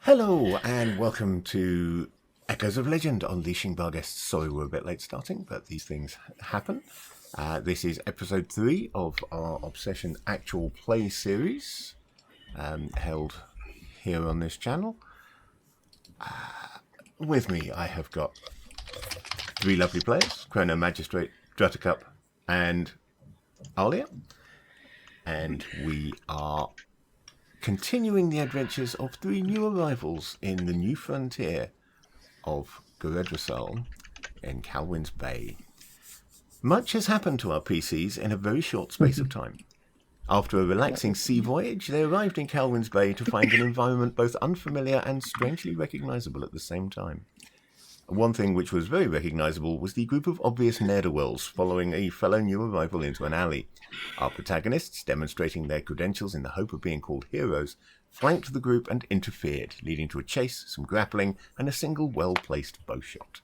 Hello and welcome to Echoes of Legend, Unleashing Barguests. Sorry we're a bit late starting, but these things happen. This is episode 3 of our Obsession Actual Play series, held here on this channel. With me I have got 3 lovely players, Chrono Magistrate, Druttercup and Alia. And we are continuing the adventures of 3 new arrivals in the new frontier of Goredrosal in Kalwin's Bay. Much has happened to our PCs in a very short space of time. After a relaxing sea voyage, they arrived in Kalwin's Bay to find an environment both unfamiliar and strangely recognisable at the same time. One thing which was very recognisable was the group of obvious ne'er-do-wells following a fellow new arrival into an alley. Our protagonists, demonstrating their credentials in the hope of being called heroes, flanked the group and interfered, leading to a chase, some grappling, and a single well-placed bowshot.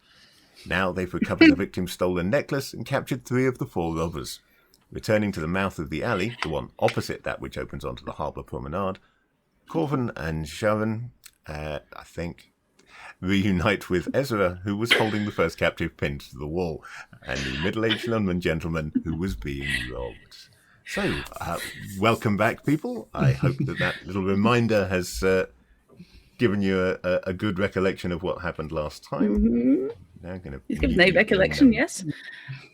Now they've recovered the victim's stolen necklace and captured 3 of the 4 robbers. Returning to the mouth of the alley, the one opposite that which opens onto the harbour promenade, Kalwin and Sharon, reunite with Ezra, who was holding the first captive pinned to the wall, and the middle-aged Lundman gentleman who was being robbed. So, welcome back, people. I hope that little reminder has given you a good recollection of what happened last time. Mm-hmm. Now going He's given a recollection, yes.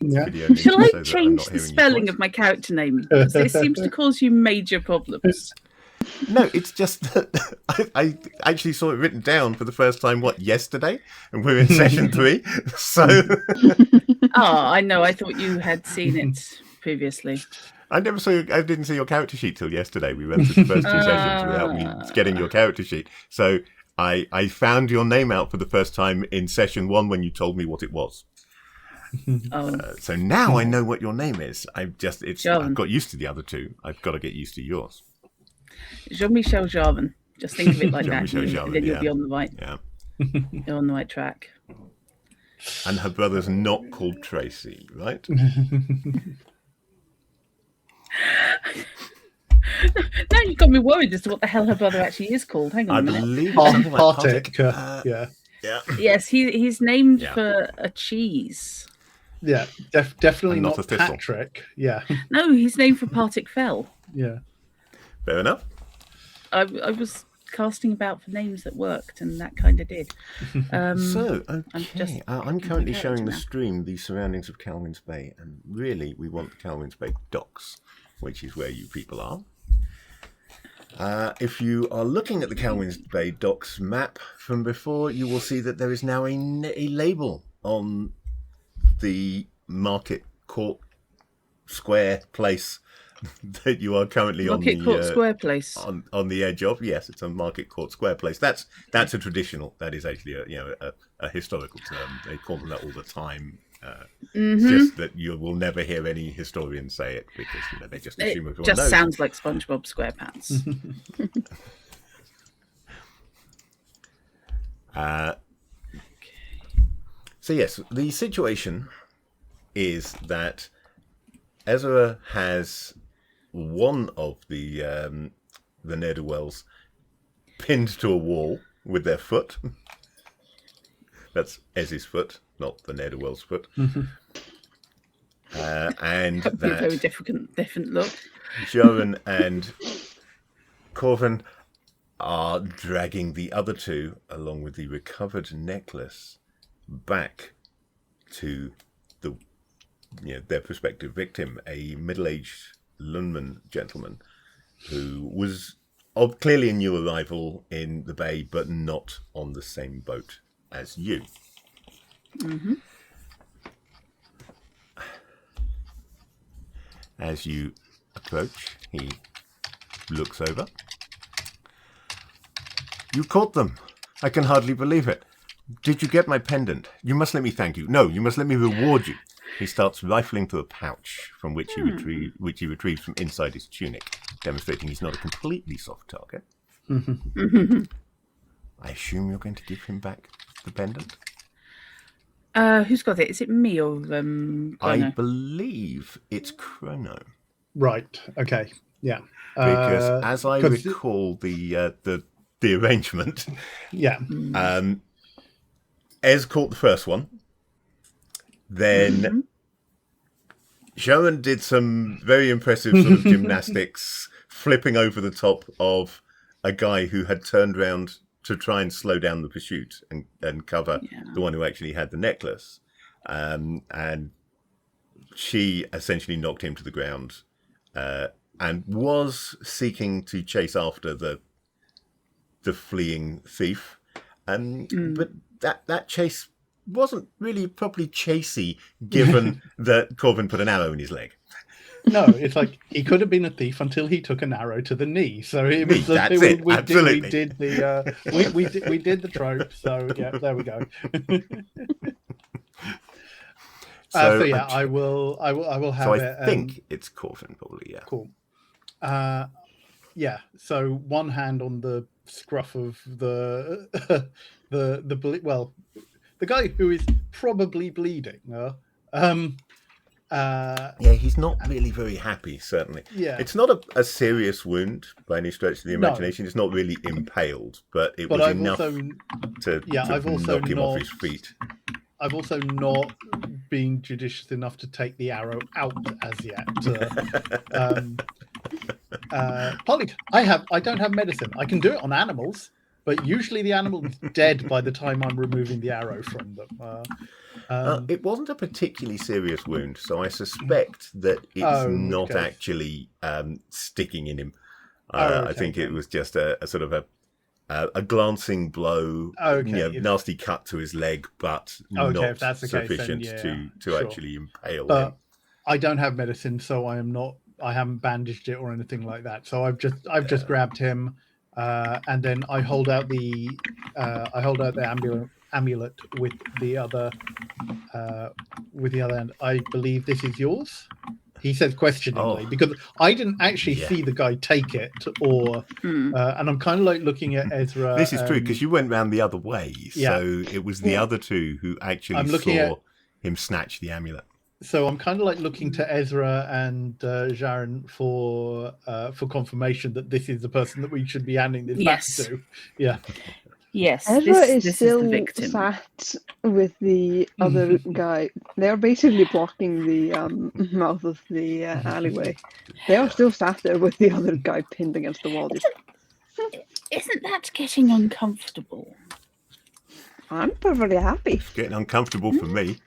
Yeah. Shall I change the spelling of my character name? Because it seems to cause you major problems. No, it's just that I actually saw it written down for the first time, yesterday? And we're in session 3, so... I know, I thought you had seen it previously. I didn't see your character sheet till yesterday. We went through the first 2 sessions without me getting your character sheet. So I found your name out for the first time in session 1 when you told me what it was. So now I know what your name is. I've got used to the other 2. I've got to get used to yours. Jean-Michel Jarvan. Just think of it like that. Jarvan, and then you'll be on the right. Yeah. You're on the right track. And her brother's not called Tracy, right? Now you've got me worried as to what the hell her brother actually is called. Hang on a minute. I believe it's something like Partick. Yeah. Yes, he's named for a cheese. Yeah, definitely not not a thistle. Patrick. Yeah. No, he's named for Partick Fell. Yeah. Fair enough. I was casting about for names that worked, and that kind of did. I'm currently showing the stream the surroundings of Kalwin's Bay, and really we want the Kalwin's Bay docks, which is where you people are. If you are looking at the Kalwin's Bay docks map from before, you will see that there is now a label on the Market Court Square place that you are currently Market Court Square place on the edge of. Yes, it's a Market Court Square place. That's a traditional. That is actually a historical term. They call them that all the time. It's just that you will never hear any historian say it because they just assume everyone knows. Just sounds like SpongeBob SquarePants. So yes, the situation is that Ezra has one of the ne'er-do-wells pinned to a wall with their foot. That's Ez's foot, not the ne'er-do-well's foot. And that very different look. Sharon and Kalwin are dragging the other 2, along with the recovered necklace, back to their prospective victim, a middle-aged Lundman gentleman who was clearly a new arrival in the bay, but not on the same boat as you. Mm-hmm. As you approach, he looks over. You caught them. I can hardly believe it. Did you get my pendant? You must let me thank you. No, you must let me reward you. He starts rifling through a pouch from which he retrieves from inside his tunic, demonstrating he's not a completely soft target. I assume you're going to give him back the pendant? Who's got it? Is it me or Chrono? I believe it's Chrono. Right. Okay. Yeah. Because as I recall, the the arrangement. Yeah. Ez caught the first one. Then Sharon did some very impressive sort of gymnastics, flipping over the top of a guy who had turned round to try and slow down the pursuit and cover the one who actually had the necklace. And she essentially knocked him to the ground and was seeking to chase after the fleeing thief. But that chase wasn't really properly chasey, given that Corvin put an arrow in his leg. No, it's like he could have been a thief until he took an arrow to the knee. So it was Absolutely. we did the trope. So yeah, there we go. So yeah, I will have so it. I think it's Corvin, probably. Yeah. Cool. Yeah. So one hand on the scruff of the guy who is probably bleeding. Yeah, he's not really very happy, certainly. Yeah. It's not a serious wound by any stretch of the imagination. No. It's not really impaled, but it was enough to knock him off his feet. I've also not been judicious enough to take the arrow out as yet. Partly, I don't have medicine. I can do it on animals, but usually the animal is dead by the time I'm removing the arrow from them. It wasn't a particularly serious wound, so I suspect that it's not actually sticking in him. I think it was just a sort of a glancing blow, nasty cut to his leg, but not sufficient to actually impale him. I don't have medicine, so I haven't bandaged it or anything like that. So I've just grabbed him, and then I hold out the amulet with the other end. I believe this is yours. He says questioningly because I didn't actually see the guy take it, and I'm kind of like looking at Ezra. This is true because you went round the other way, so it was the other two who actually saw him snatch the amulet. So I'm kind of like looking to Ezra and Jaren for confirmation that this is the person that we should be handing this back to. Yeah. Yes, Ezra is still sat with the other guy. They are basically blocking the mouth of the alleyway. They are still sat there with the other guy pinned against the wall. Isn't that getting uncomfortable? I'm perfectly happy. It's getting uncomfortable for me.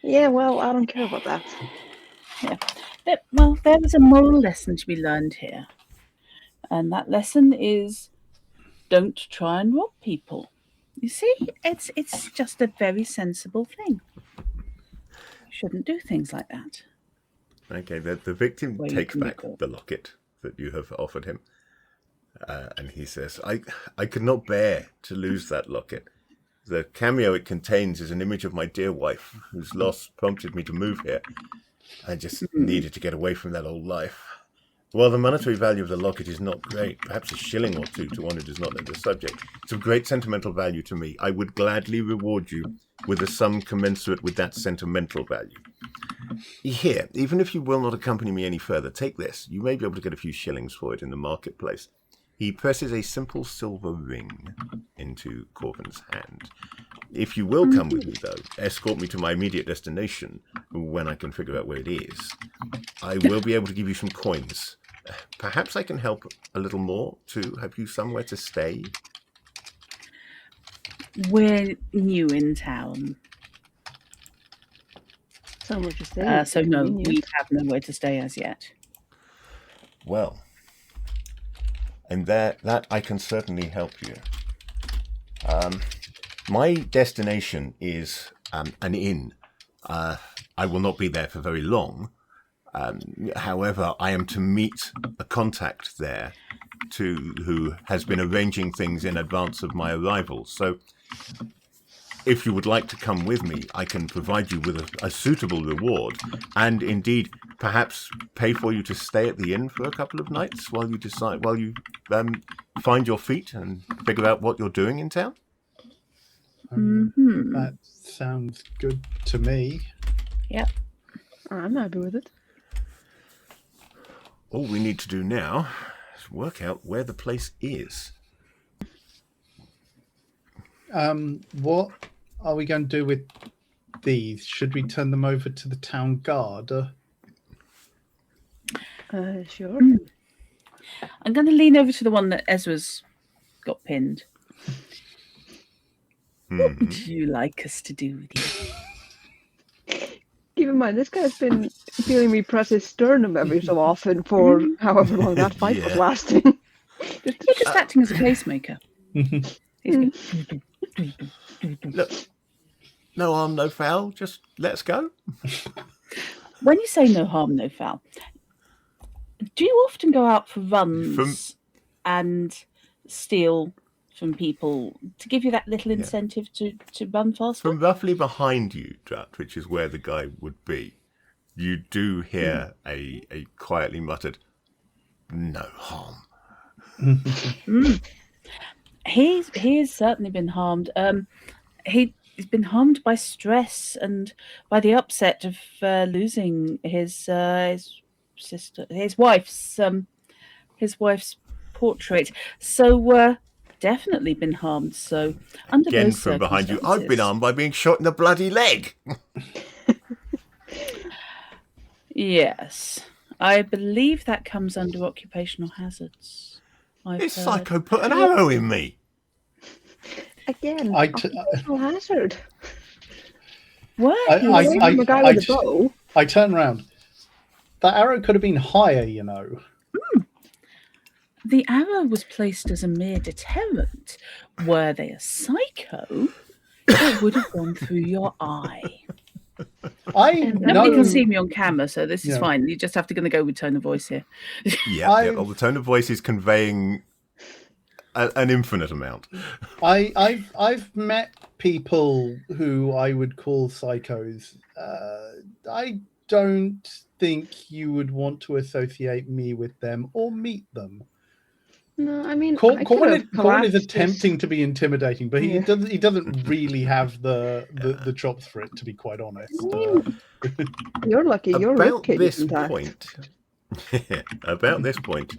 Yeah, well, I don't care about that. Yeah. Well, there is a moral lesson to be learned here. And that lesson is don't try and rob people. You see, it's just a very sensible thing. You shouldn't do things like that. Okay, the victim takes back the locket that you have offered him. And he says, I could not bear to lose that locket. The cameo it contains is an image of my dear wife, whose loss prompted me to move here. I just needed to get away from that old life. While the monetary value of the locket is not great, perhaps a shilling or two to one who does not know the subject, it's of great sentimental value to me. I would gladly reward you with a sum commensurate with that sentimental value. Here, even if you will not accompany me any further, take this. You may be able to get a few shillings for it in the marketplace. He presses a simple silver ring into Corvin's hand. If you will come with me, though, escort me to my immediate destination when I can figure out where it is. I will be able to give you some coins. Perhaps I can help a little more to have you somewhere to stay. We're new in town. Somewhere to stay. So no, we have nowhere to stay as yet. Well, and that I can certainly help you. My destination is an inn. I will not be there for very long. However, I am to meet a contact there who has been arranging things in advance of my arrival. So if you would like to come with me, I can provide you with a suitable reward and indeed perhaps pay for you to stay at the inn for a couple of nights while you find your feet and figure out what you're doing in town. That sounds good to me. Yep. I'm happy with it. All we need to do now work out where the place is. What are we going to do with these? Should we turn them over to the town guard? Sure. I'm going to lean over to the one that Ezra's got pinned. What would you like us to do with you? Keep in mind, this guy's been feeling me press his sternum every so often for however long that fight was lasting. He's just acting as a pacemaker. Look, no harm, no foul. Just let's go. When you say no harm, no foul, do you often go out for runs and steal from people to give you that little incentive to run faster? From roughly behind you, Drat, which is where the guy would be, you do hear a quietly muttered, "No harm." He's certainly been harmed. He's been harmed by stress and by the upset of losing his sister, his wife's portrait. So definitely been harmed. So under Again, those from behind you, I've been harmed by being shot in the bloody leg. Yes, I believe that comes under occupational hazards. This psycho put an arrow in me. Again, occupational hazard. What? I turn around. That arrow could have been higher, you know. The arrow was placed as a mere deterrent. Were they a psycho, it would have gone through your eye. Nobody can see me on camera, so this is fine. You just have to go with tone of voice here. Well, the tone of voice is conveying an infinite amount. I've met people who I would call psychos. I don't think you would want to associate me with them or meet them. No, I mean, Kalwin is attempting to be intimidating, but he doesn't really have the chops for it, to be quite honest. You're lucky. You're about this point. About this point,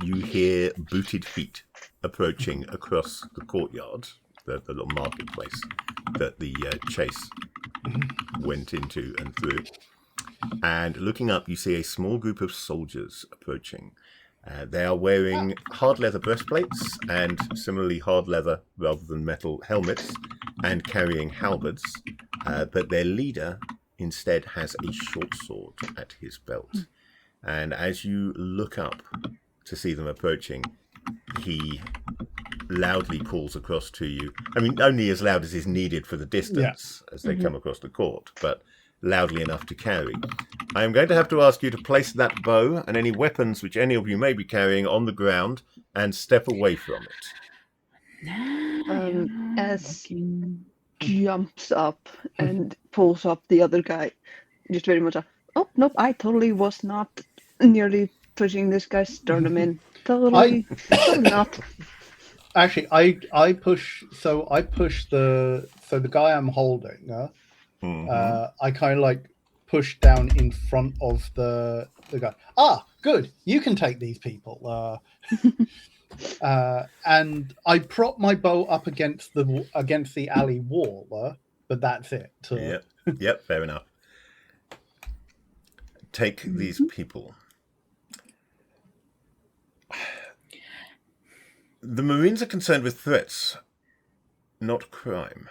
you hear booted feet approaching across the courtyard, the little marketplace that the chase went into and through. And looking up, you see a small group of soldiers approaching. They are wearing hard leather breastplates and similarly hard leather rather than metal helmets and carrying halberds. But their leader instead has a short sword at his belt. And as you look up to see them approaching, he loudly calls across to you. I mean, only as loud as is needed for the distance as they come across the court, but loudly enough to carry. I am going to have to ask you to place that bow and any weapons which any of you may be carrying on the ground and step away from it. As jumps up and pulls up the other guy, just very much oh, nope, I totally was not nearly pushing this guy's sternum in. Totally not. Actually, I push the guy I'm holding. I kind of push down in front of the guy. Good. You can take these people. And I prop my bow up against the alley wall. But that's it. Yep. Fair enough. Take these people. The Marines are concerned with threats, not crime.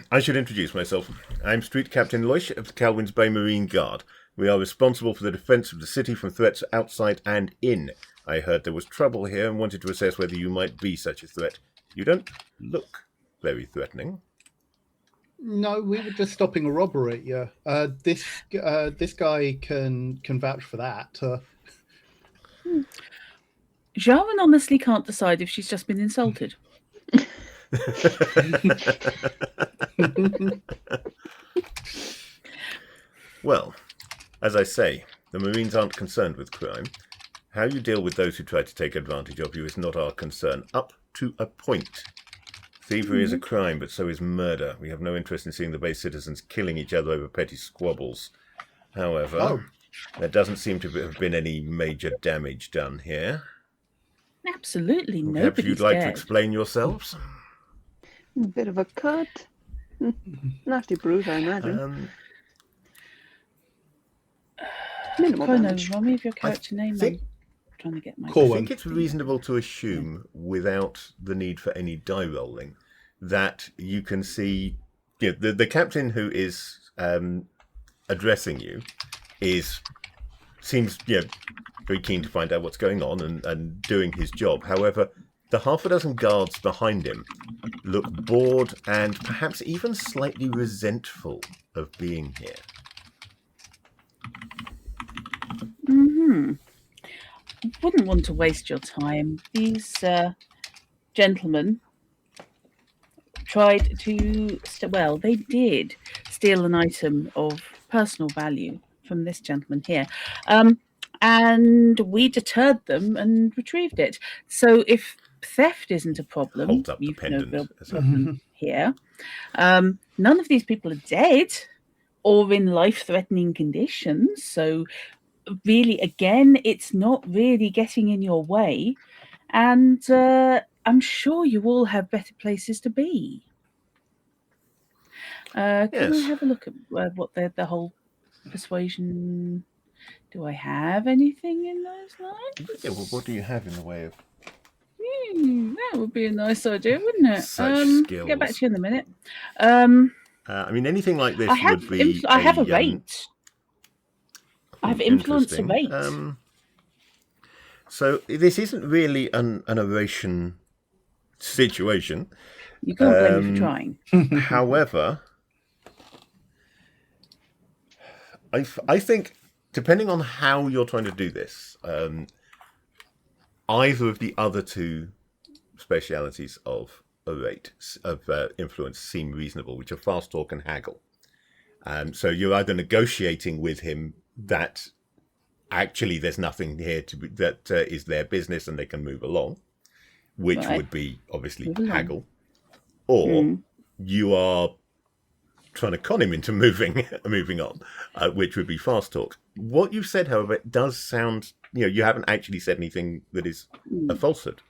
I should introduce myself. I'm Street Captain Loish of the Kalwin's Bay Marine Guard. We are responsible for the defence of the city from threats outside and in. I heard there was trouble here and wanted to assess whether you might be such a threat. You don't look very threatening. No, we were just stopping a robbery. This guy can vouch for that. Jarvan honestly can't decide if she's just been insulted. Well, as I say, the Marines aren't concerned with crime. How you deal with those who try to take advantage of you is not our concern, up to a point. Thievery is a crime, but so is murder. We have no interest in seeing the base citizens killing each other over petty squabbles. However, There doesn't seem to have been any major damage done here. Absolutely, Perhaps nobody's you'd like to dead. explain yourselves? A bit of a cut. Nasty bruise, I imagine. Minimal Chrono, damage. remind me of your character name. think- I'm trying to get my. I Kalwin. think it's reasonable to assume, without the need for any die rolling, that you can see the captain who is addressing you seems very keen to find out what's going on and doing his job. However, the half a dozen guards behind him look bored and perhaps even slightly resentful of being here. Wouldn't want to waste your time. These gentlemen tried to. They did steal an item of personal value from this gentleman here, and we deterred them and retrieved it. So if theft isn't a problem, Holds up the you've no pendant. real problem here. None of these people are dead or in life-threatening conditions. So really, again, it's not really getting in your way. And I'm sure you all have better places to be. Can I Yes. have a look at what the whole persuasion... Do I have anything in those lines? Yeah, well, what do you have in the way of That would be a nice idea, wouldn't it? Such I'll get back skills. to you in a minute. I mean, anything like this I have would be. I have a rate. I have influence a interesting. rate. So this isn't really an oration situation. You can't blame me for trying. However, I think, depending on how you're trying to do this, either of the other two specialities of influence seem reasonable, which are fast talk and haggle. So you're either negotiating with him that actually there's nothing here that is their business and they can move along, which would be obviously haggle, or you are trying to con him into moving on, which would be fast talk. What you've said, however, does sound, you haven't actually said anything that is a falsehood.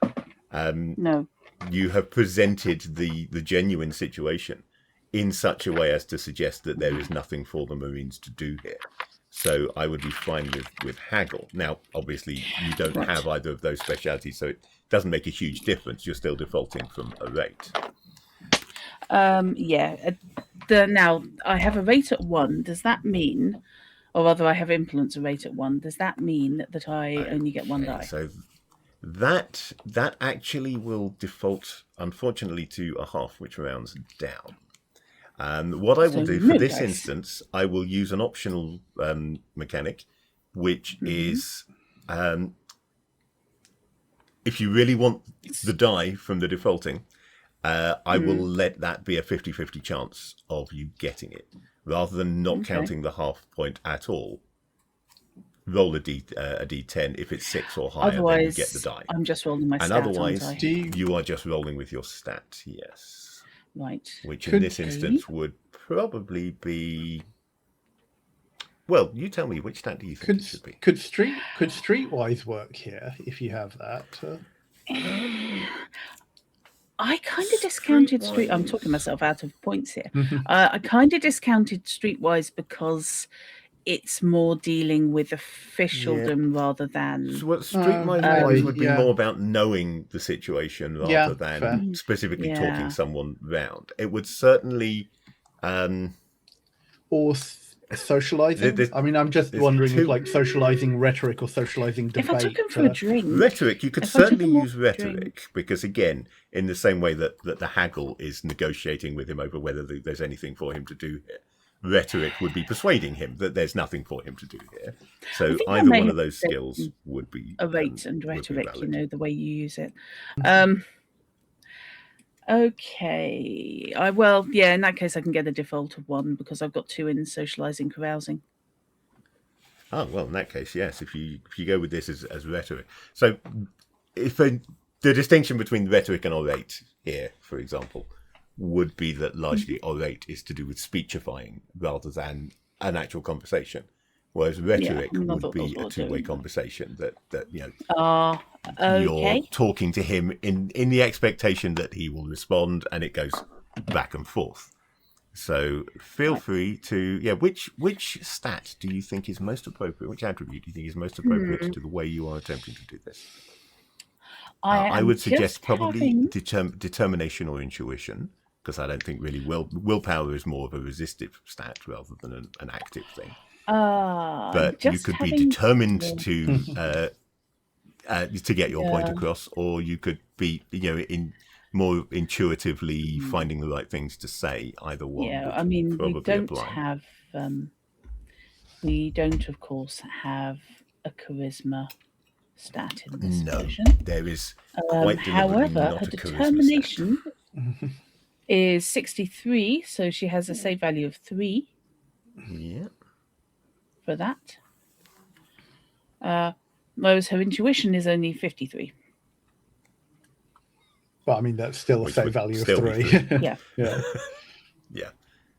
No. You have presented the genuine situation in such a way as to suggest that there is nothing for the Marines to do here. So I would be fine with haggle. Now, obviously, you don't have either of those specialities, so it doesn't make a huge difference. You're still defaulting from a rate. Now, I have a rate at 1. Does that mean, or rather I have influence a rate at 1, does that mean that I only get 1 die? So that actually will default, unfortunately, to a half, which rounds down. What I will do for this instance, I will use an optional mechanic, which is if you really want the die from the defaulting, I will let that be a 50-50 chance of you getting it, rather than not counting the half point at all. Roll a d10. If it's 6 or higher, then you get the die. I'm just rolling my stat, otherwise, aren't I? you are just rolling with your stat, yes. Right. Which in this instance would probably be... Well, you tell me, which stat do you think it should be? Could Streetwise work here if you have that? I kind of discounted I'm talking myself out of points here. I kind of discounted Streetwise because it's more dealing with officialdom rather than... So what Streetwise would be more about knowing the situation rather than specifically talking someone round. It would certainly... or socializing? I mean, I'm just wondering if like socializing rhetoric or socializing debate. If I took him for a drink... Rhetoric, you could certainly use rhetoric, because again, in the same way that the haggle is negotiating with him over whether there's anything for him to do here, rhetoric would be persuading him that there's nothing for him to do here. So either one of those skills would be a rate and rhetoric, the way you use it. Okay. In that case, I can get a default of 1 because I've got 2 in socializing, carousing. Oh well, in that case, yes. If you go with this as rhetoric, so if the distinction between rhetoric and orate here, for example, would be that largely orate is to do with speechifying rather than an actual conversation, Whereas rhetoric I would thought be those a were two-way doing that. conversation that Okay. you're talking to him in the expectation that he will respond, and it goes back and forth. So feel free to which stat do you think is most appropriate? Which attribute do you think is most appropriate to the way you are attempting to do this? I would suggest probably determination or intuition, because I don't think really willpower is more of a resistive stat rather than an active thing. But you could be determined to get your point across, or you could be more intuitively finding the right things to say. Either one. Yeah, I mean, we don't apply. have. We don't, of course, have a charisma stat in this version. There is quite deliberately however, not her a determination is 63, so she has a save value of 3. Yeah. For that. Whereas her intuition is only 53. But I mean, that's still a save value of 3. Yeah. Yeah.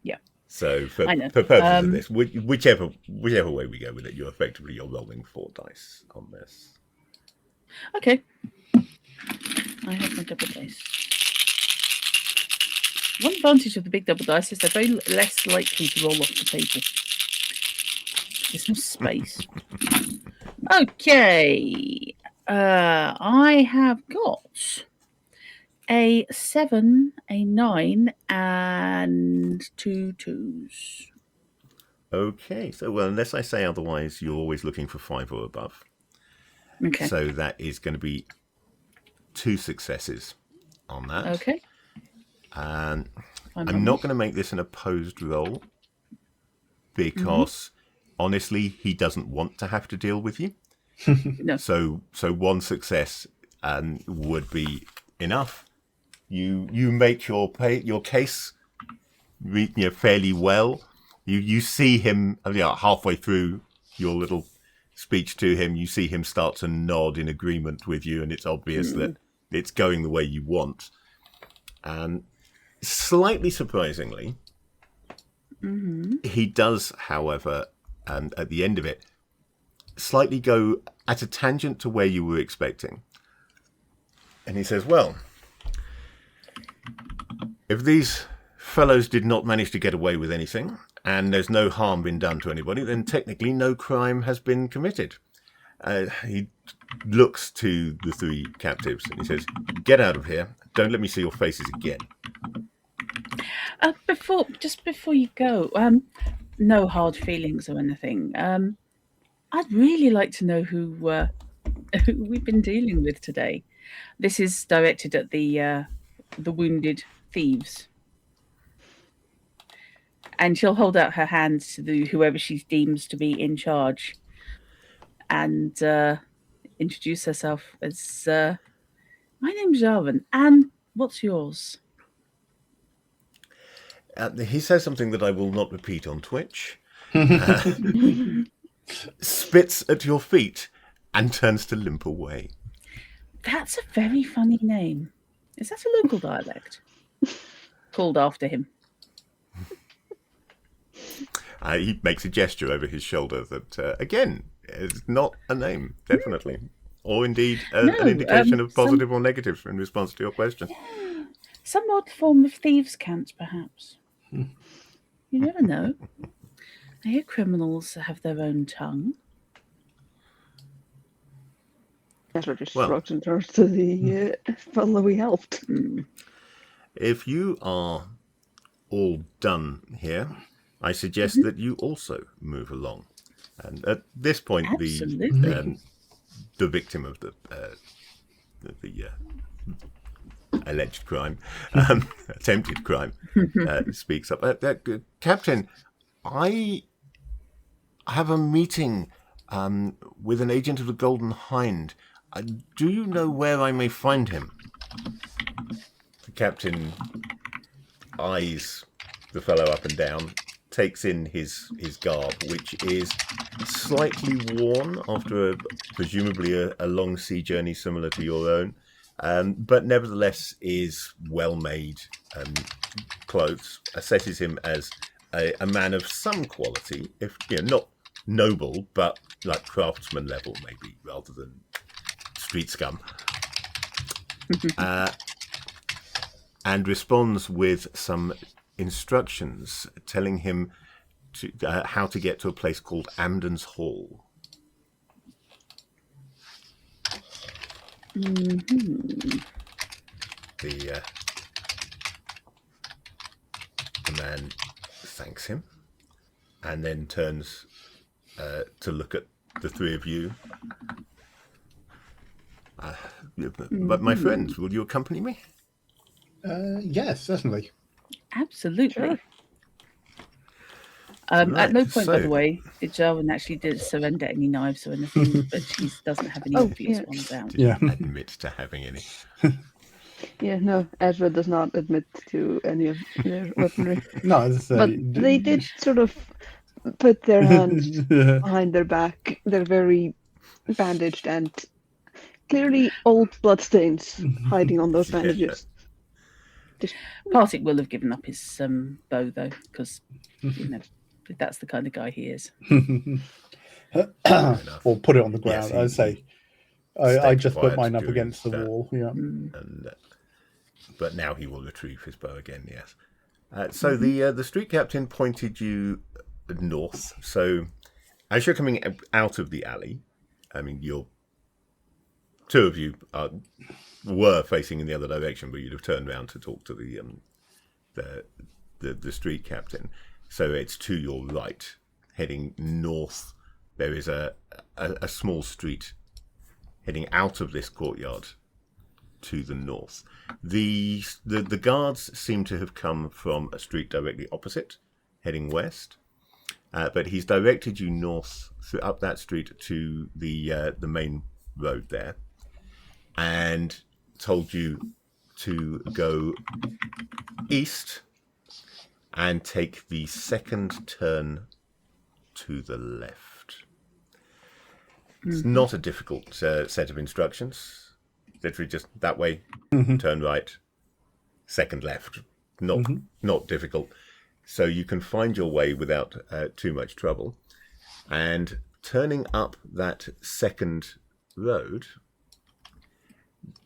Yeah. So for purposes of this, whichever way we go with it, you're rolling 4 dice on this. Okay. I have my double dice. One advantage of the big double dice is they're very less likely to roll off the table. There's no space. Okay. I have got a 7, a 9, and 2 2s. Okay. So, unless I say otherwise, you're always looking for 5 or above. Okay. So that is going to be 2 successes on that. Okay. And I'm not going to make this an opposed roll because, honestly, he doesn't want to have to deal with you. No. So 1 success would be enough. You make your case fairly well. You see him halfway through your little speech to him. You see him start to nod in agreement with you, and it's obvious that it's going the way you want. And slightly surprisingly, he does, however, at the end of it, slightly go at a tangent to where you were expecting. And he says, well, if these fellows did not manage to get away with anything, and there's no harm been done to anybody, then technically no crime has been committed. He looks to the 3 captives and he says, get out of here. Don't let me see your faces again. Before you go, no hard feelings or anything. I'd really like to know who we've been dealing with today. This is directed at the wounded thieves, and she'll hold out her hands to whoever she deems to be in charge, and introduce herself as, my name's Jarvan, and what's yours? He says something that I will not repeat on Twitch. Spits at your feet and turns to limp away. That's a very funny name. Is that a local dialect? Called after him. He makes a gesture over his shoulder that, again, is not a name, definitely. Or indeed an indication of positive or negative in response to your question. Yeah. Some odd form of thieves' cant, perhaps. You never know. I hear criminals have their own tongue. Better just thrown her to the fellow we helped. If you are all done here, I suggest that you also move along. And at this point, the victim of the alleged crime, attempted crime, speaks up. Captain, I have a meeting with an agent of the Golden Hind. Do you know where I may find him? The captain eyes the fellow up and down, takes in his garb, which is slightly worn after presumably a long sea journey similar to your own, but nevertheless is well-made clothes. Assesses him as a man of some quality, if not noble, but like craftsman level maybe, rather than street scum. And responds with some instructions telling him how to get to a place called Amden's Hall. Mm-hmm. The man thanks him and then turns to look at the three of you. But my friends, will you accompany me? Yes, certainly. Absolutely. Sure. At no point, by the way, did Jarwin actually surrender any knives or anything, but she doesn't have any obvious ones out. Yeah. Admit to having any. Yeah, no, Ezra does not admit to any of their weaponry. No, as I say, But they did sort of put their hands behind their back. They're very bandaged and clearly old bloodstains hiding on those bandages. Partick will have given up his bow, though, because, that's the kind of guy he is. Or put it on the ground. Yes, I say, I just put mine up against the wall. Yeah. And, but now he will retrieve his bow again. Yes. So the street captain pointed you north. So as you're coming out of the alley, I mean, two of you were facing in the other direction, but you'd have turned around to talk to the street captain. So it's to your right, heading north. There is a small street heading out of this courtyard to the north. The guards seem to have come from a street directly opposite, heading west. But he's directed you north up that street to the main road there, and told you to go east and take the second turn to the left. It's not a difficult set of instructions. Literally just that way, turn right, second left. Not difficult. So you can find your way without too much trouble. And turning up that second road,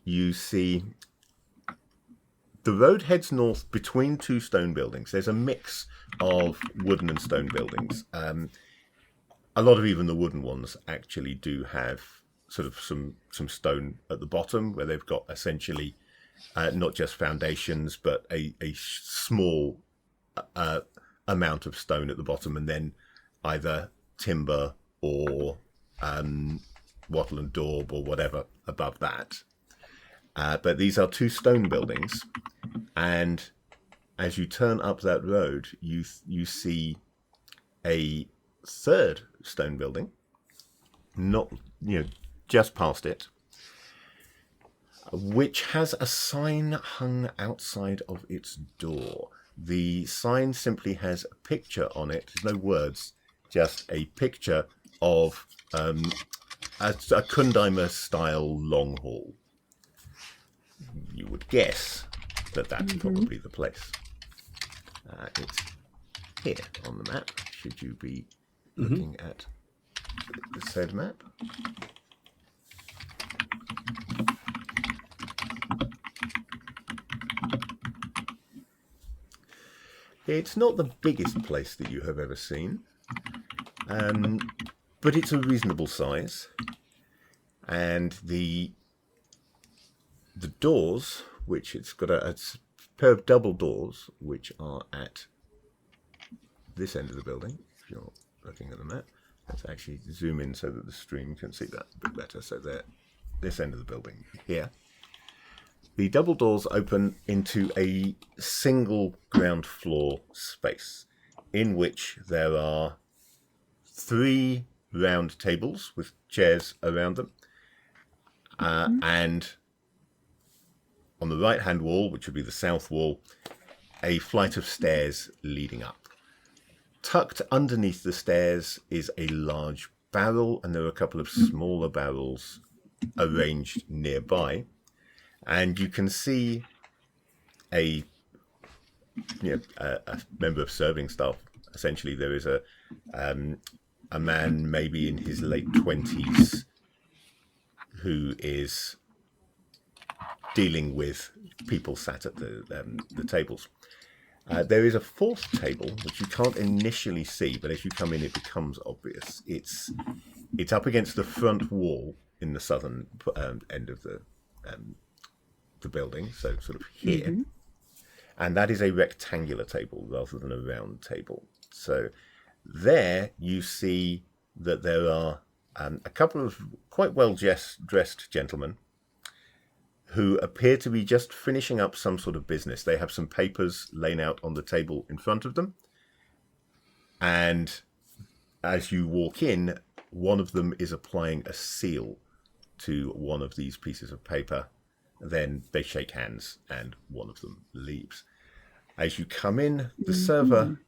you see the road heads north between two stone buildings. There's a mix of wooden and stone buildings. A lot of even the wooden ones actually do have sort of some stone at the bottom, where they've got essentially not just foundations, but a small amount of stone at the bottom, and then either timber or wattle and daub or whatever above that. But these are two stone buildings, and as you turn up that road, you see a third stone building, not just past it, which has a sign hung outside of its door. The sign simply has a picture on it, no words, just a picture of a Kundaimer-style long hall. You would guess that that's probably the place. It's here on the map, should you be looking at the said map. It's not the biggest place that you have ever seen, but it's a reasonable size, and the doors, which it's got a pair of double doors, which are at this end of the building. If you're looking at the map, let's actually zoom in so that the stream can see that a bit better. So they're this end of the building here. The double doors open into a single ground floor space, in which there are 3 round tables with chairs around them, and on the right-hand wall, which would be the south wall, a flight of stairs leading up. Tucked underneath the stairs is a large barrel, and there are a couple of smaller barrels arranged nearby. And you can see a member of serving staff. Essentially, there is a man maybe in his late 20s who is dealing with people sat at the tables. There is a fourth table which you can't initially see, but as you come in, it becomes obvious. It's up against the front wall in the southern end of the building, so sort of here, and that is a rectangular table rather than a round table. So there you see that there are a couple of quite well dressed gentlemen who appear to be just finishing up some sort of business. They have some papers laying out on the table in front of them. And as you walk in, one of them is applying a seal to one of these pieces of paper. Then they shake hands and one of them leaves. As you come in, the server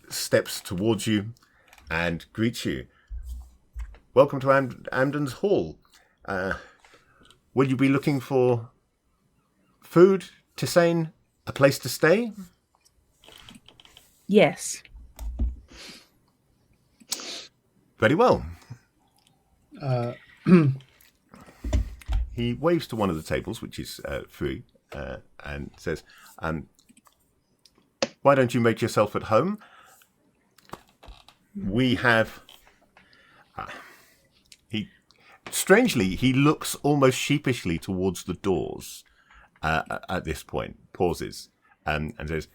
steps towards you and greets you. Welcome to Amden's Hall. Will you be looking for food, tisane, a place to stay? Yes. Very well. He waves to one of the tables, which is free, and says, why don't you make yourself at home? We have... Strangely, he looks almost sheepishly towards the doors at this point, pauses, and says,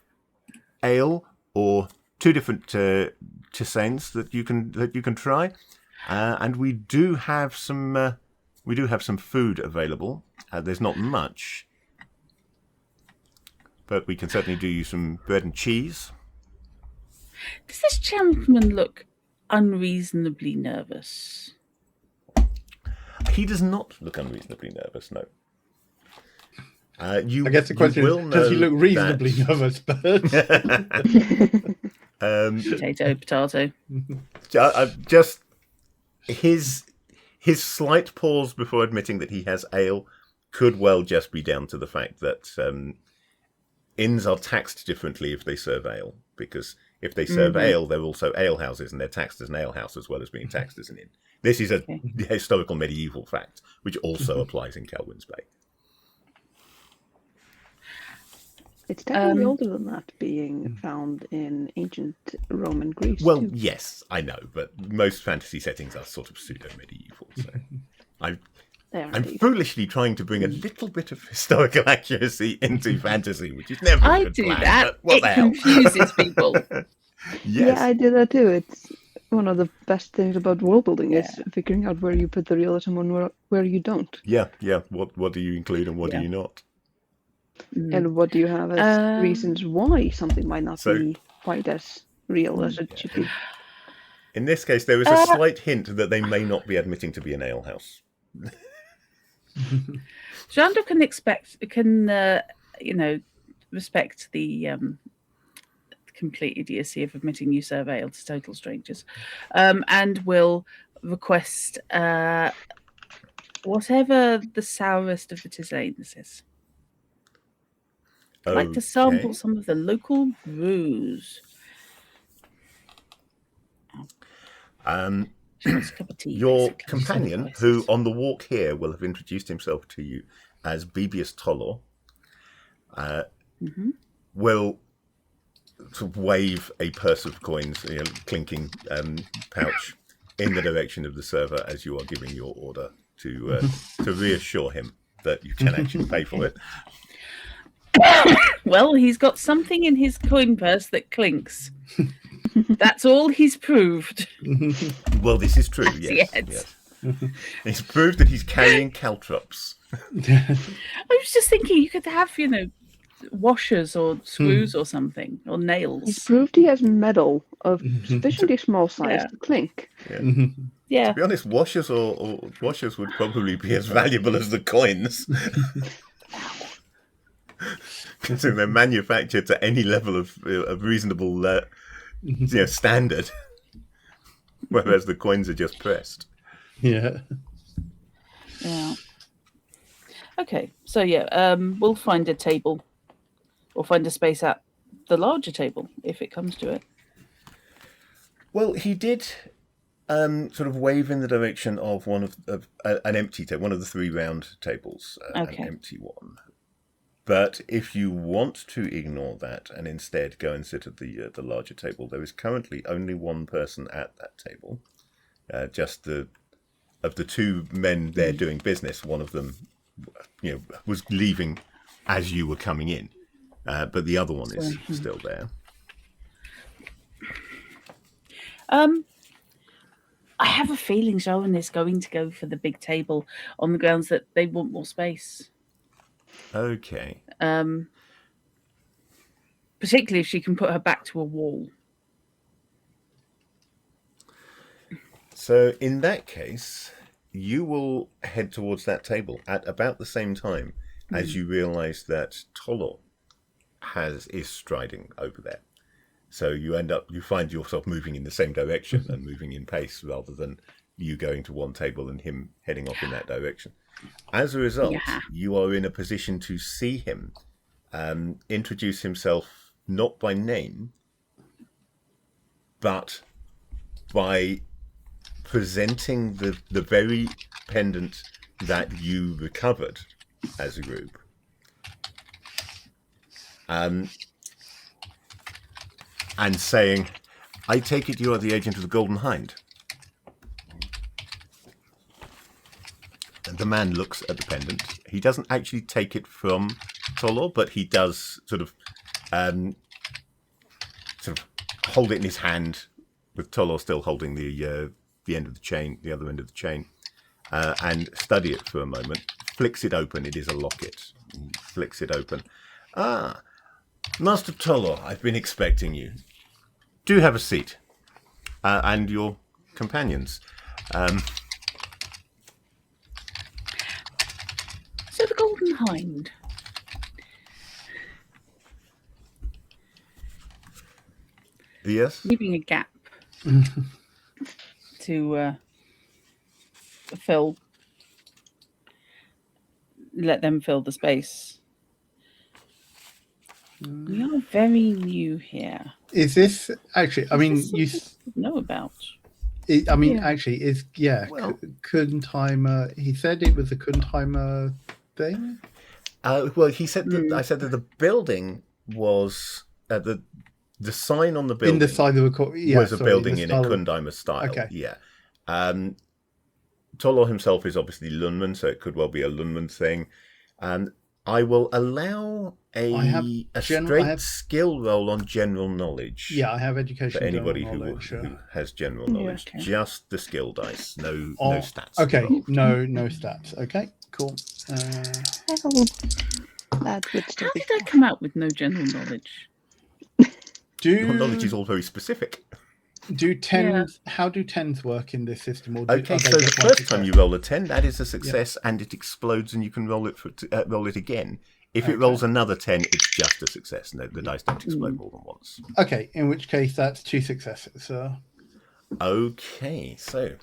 ale or two different tisanes that you can try, and we do have some food available. There's not much, but we can certainly do you some bread and cheese. Does this gentleman look unreasonably nervous? He does not look unreasonably nervous, no. I guess the question is, does he look reasonably nervous, Bert? Potato. Just his slight pause before admitting that he has ale could well just be down to the fact that inns are taxed differently if they serve ale, because if they serve ale, they're also ale houses, and they're taxed as an ale house as well as being taxed as an inn. This is a historical medieval fact, which also applies in Kalwin's Bay. It's definitely older than that, being found in ancient Roman Greece. Well, too. yes, I know, but most fantasy settings are sort of pseudo-medieval. So I'm foolishly trying to bring a little bit of historical accuracy into fantasy, which is never a good plan. That. What it the hell? Confuses people. Yes. Yeah, I do that too. It's one of the best things about world building is figuring out where you put the realism and where you don't. Yeah. What do you include and what do you not? And what do you have as reasons why something might not be quite as real as it should be? In this case, there is a slight hint that they may not be admitting to be an alehouse. Jando can respect the complete idiocy of admitting you serve ale to total strangers, and will request whatever the sourest of the tisanes is. I'd like to sample some of the local brews. Just a cup of tea, your basically. companion, who on the walk here will have introduced himself to you as Bebius Tollor, will sort of wave a purse of coins, clinking pouch in the direction of the server as you are giving your order to reassure him that you can actually pay for it. Well, he's got something in his coin purse that clinks. That's all he's proved. Well, this is true, yes. He's proved that he's carrying caltrops. I was just thinking you could have, washers or screws or something, or nails. He's proved he has metal of sufficiently small size to clink. Yeah. To be honest, washers or washers would probably be as valuable as the coins. Considering they're manufactured to any level of reasonable standard, whereas the coins are just pressed. Yeah. Okay, so we'll find a table, or find a space at the larger table if it comes to it. Well, he did sort of wave in the direction of one of an empty table, one of the 3 round tables, Okay. an empty one. But if you want to ignore that and instead go and sit at the larger table, there is currently only one person at that table. Just of the 2 men there doing business, one of them, was leaving as you were coming in, but the other one is still there. I have a feeling Joan is going to go for the big table on the grounds that they want more space. Okay. Particularly if she can put her back to a wall. So in that case, you will head towards that table at about the same time as you realise that Tolor is striding over there. So you find yourself moving in the same direction and moving in pace rather than you going to one table and him heading off in that direction. As a result, you are in a position to see him introduce himself not by name, but by presenting the very pendant that you recovered as a group. And saying, I take it you are the agent of the Golden Hind. And the man looks at the pendant. He doesn't actually take it from Tolor, but he does sort of hold it in his hand, with Tolor still holding the end of the chain, the other end of the chain, and study it for a moment. Flicks it open. It is a locket. He flicks it open. Ah, Master Tolor, I've been expecting you. Do have a seat, and your companions. So the Golden Hind. Yes. Leaving a gap to let them fill the space. We are very new here. Is this actually? I mean, you know about. Actually, is Kundheimer. He said it was a Kundheimer thing. Well, he said that. I said that the building was the sign on the building. In the side of was a building in a Kundheimer style. Okay. Yeah. Tolor himself is obviously Lunman, so it could well be a Lunman thing. And I will allow a straight skill roll on general knowledge. Yeah, I have education for anybody who has general knowledge. Yeah, okay. Just the skill dice, no stats. Okay, no stats. Okay, cool. How did I come out with no general knowledge? Your knowledge is all very specific. How do 10s work in this system? So the first time you roll a 10, that is a success, and it explodes, and you can roll it again. If it rolls another 10, it's just a success. No, the dice don't explode more than once. Okay, in which case that's 2 successes. Okay, so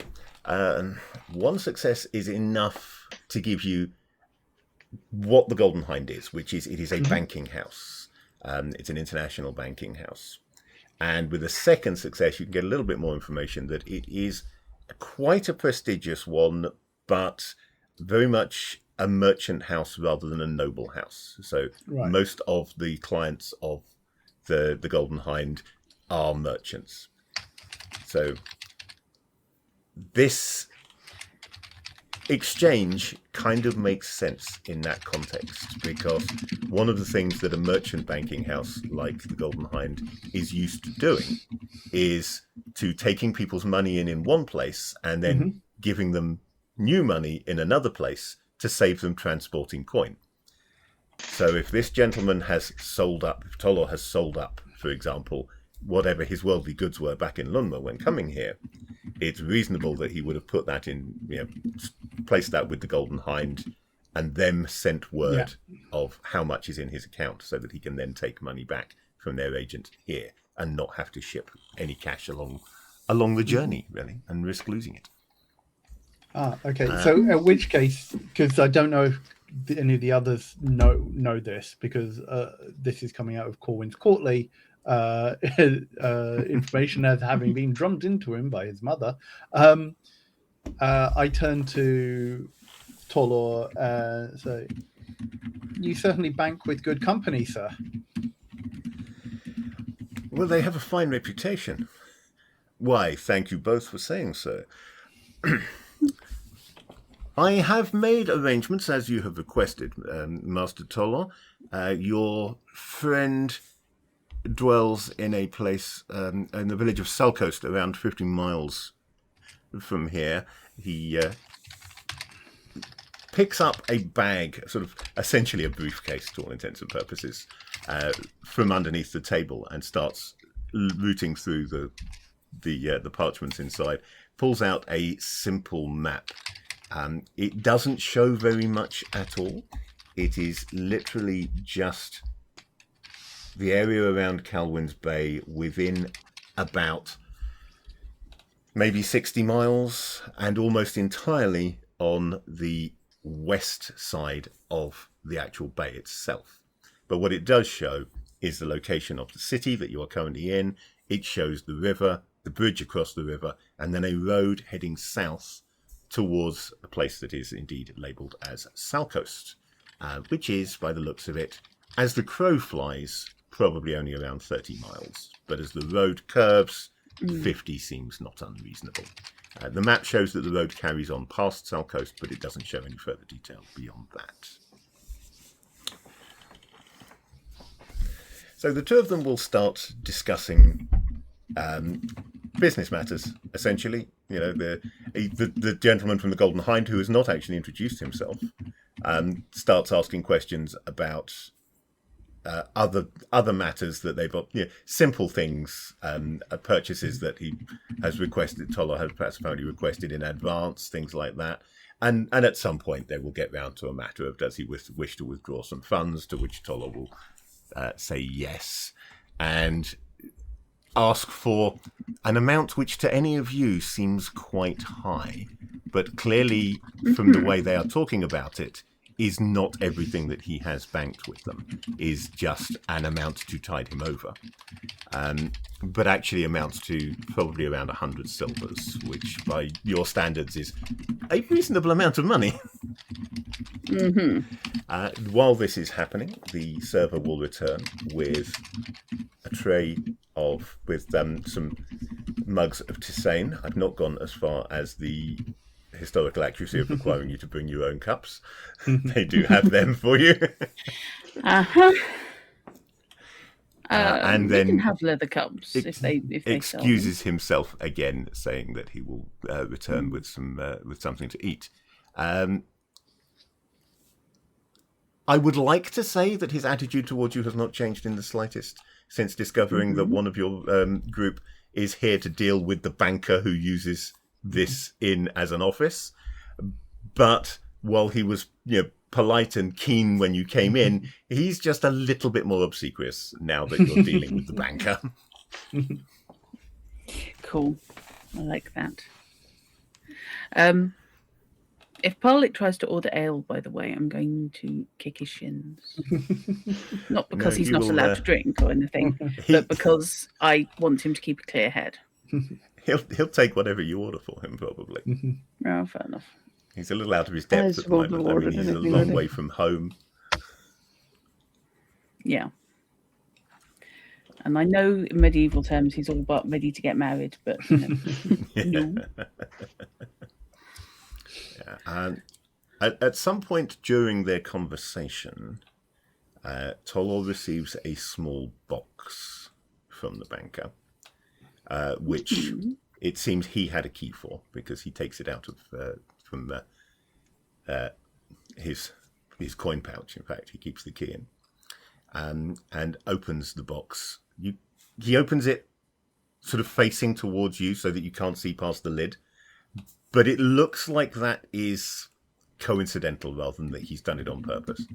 1 success is enough to give you what the Golden Hind is, which is it is a banking house. It's an international banking house. And with a second success, you can get a little bit more information that it is quite a prestigious one, but very much a merchant house rather than a noble house. So most of the clients of the Golden Hind are merchants. So this exchange kind of makes sense in that context, because one of the things that a merchant banking house like the Golden Hind is used to doing is to taking people's money in one place and then giving them new money in another place to save them transporting coin. So if this gentleman has sold up, if Tolor has sold up, for example, whatever his worldly goods were back in Lunma when coming here, it's reasonable that he would have put that in, placed that with the Golden Hind and them sent word of how much is in his account so that he can then take money back from their agent here and not have to ship any cash along the journey, really, and risk losing it. Okay. So in which case, because I don't know if any of the others know this, because this is coming out of Corwin's Courtly, information as having been drummed into him by his mother, I turn to Tolor and say, "You certainly bank with good company, sir." Well, they have a fine reputation. Why, thank you both for saying so. I have made arrangements, as you have requested, Master Tolor. Your friend dwells in a place in the village of Salcoast, around 15 miles from here. He picks up a bag, sort of essentially a briefcase to all intents and purposes, from underneath the table and starts rooting through the parchments inside. Pulls out a simple map. It doesn't show very much at all. It is literally just the area around Kalwin's Bay within about maybe 60 miles and almost entirely on the west side of the actual bay itself. But what it does show is the location of the city that you are currently in. It shows the river, the bridge across the river, and then a road heading south towards a place that is indeed labelled as Salcoast, which is, by the looks of it, as the crow flies, probably only around 30 miles. But as the road curves, 50 seems not unreasonable. The map shows that the road carries on past Salcoast, but it doesn't show any further detail beyond that. So the two of them will start discussing business matters, essentially. You know, the gentleman from the Golden Hind, who has not actually introduced himself, starts asking questions about other matters that they've got, simple things, purchases that he has requested, Tolor has perhaps apparently requested in advance, things like that. And at some point they will get round to a matter of, does he wish to withdraw some funds, to which Tolor will say yes, and ask for an amount which to any of you seems quite high, but clearly from the way they are talking about it, is not everything that he has banked with them, is just an amount to tide him over. But actually amounts to probably around 100 silvers, which by your standards is a reasonable amount of money. While this is happening, the server will return with a tray with some mugs of tisane. I've not gone as far as the historical accuracy of requiring you to bring your own cups. They do have them for you. And then you can have leather cups if they excuses himself again, saying that he will return with something to eat. I would like to say that his attitude towards you has not changed in the slightest since discovering that one of your group is here to deal with the banker who uses this inn as an office. But while he was, polite and keen when you came in, he's just a little bit more obsequious now that you're dealing with the banker. Cool. I like that. If Parlick tries to order ale, by the way, I'm going to kick his shins. Not because he's not allowed to drink or anything, but because I want him to keep a clear head. He'll take whatever you order for him, probably. Oh, fair enough. He's a little out of his depth at the moment. I mean, he's a long way from home. Yeah. And I know in medieval terms he's all but ready to get married, but no. Yeah. At some point during their conversation, Tolor receives a small box from the banker, which it seems he had a key for, because he takes it out of from his coin pouch. In fact, he keeps the key in, and opens the box. He opens it sort of facing towards you so that you can't see past the lid. But it looks like that is coincidental rather than that he's done it on purpose,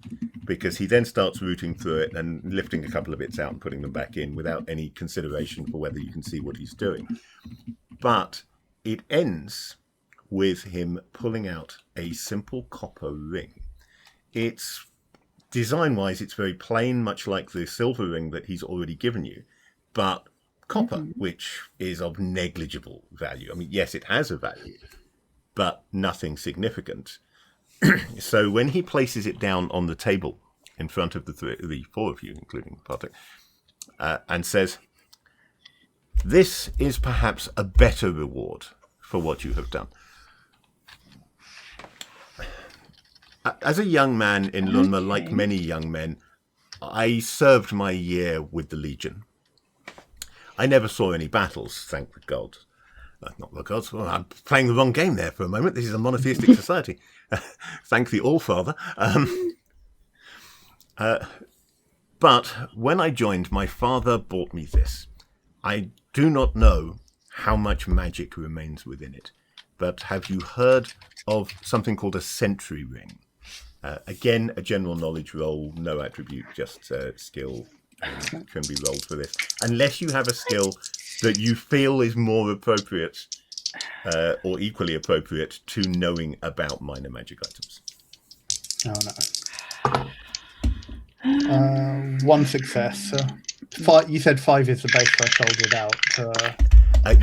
because he then starts rooting through it and lifting a couple of bits out and putting them back in without any consideration for whether you can see what he's doing. But it ends with him pulling out a simple copper ring. It's design-wise, it's very plain, much like the silver ring that he's already given you. but copper, which is of negligible value. I mean, yes, it has a value, but nothing significant. So when he places it down on the table in front of the four of you, including Bartek, and says, "This is perhaps a better reward for what you have done." As a young man in Lunma, like many young men, I served my year with the Legion. I never saw any battles, thank the gods. Not the gods. Well, I'm playing the wrong game there for a moment. This is a monotheistic society. Thank the All-Father. But when I joined, my father bought me this. I do not know how much magic remains within it, but have you heard of something called a sentry ring? Again, a general knowledge roll, no attribute, just skill can be rolled for this. Unless you have a skill that you feel is more appropriate or equally appropriate to knowing about minor magic items. Oh no. One success. You said 5 is the base threshold without.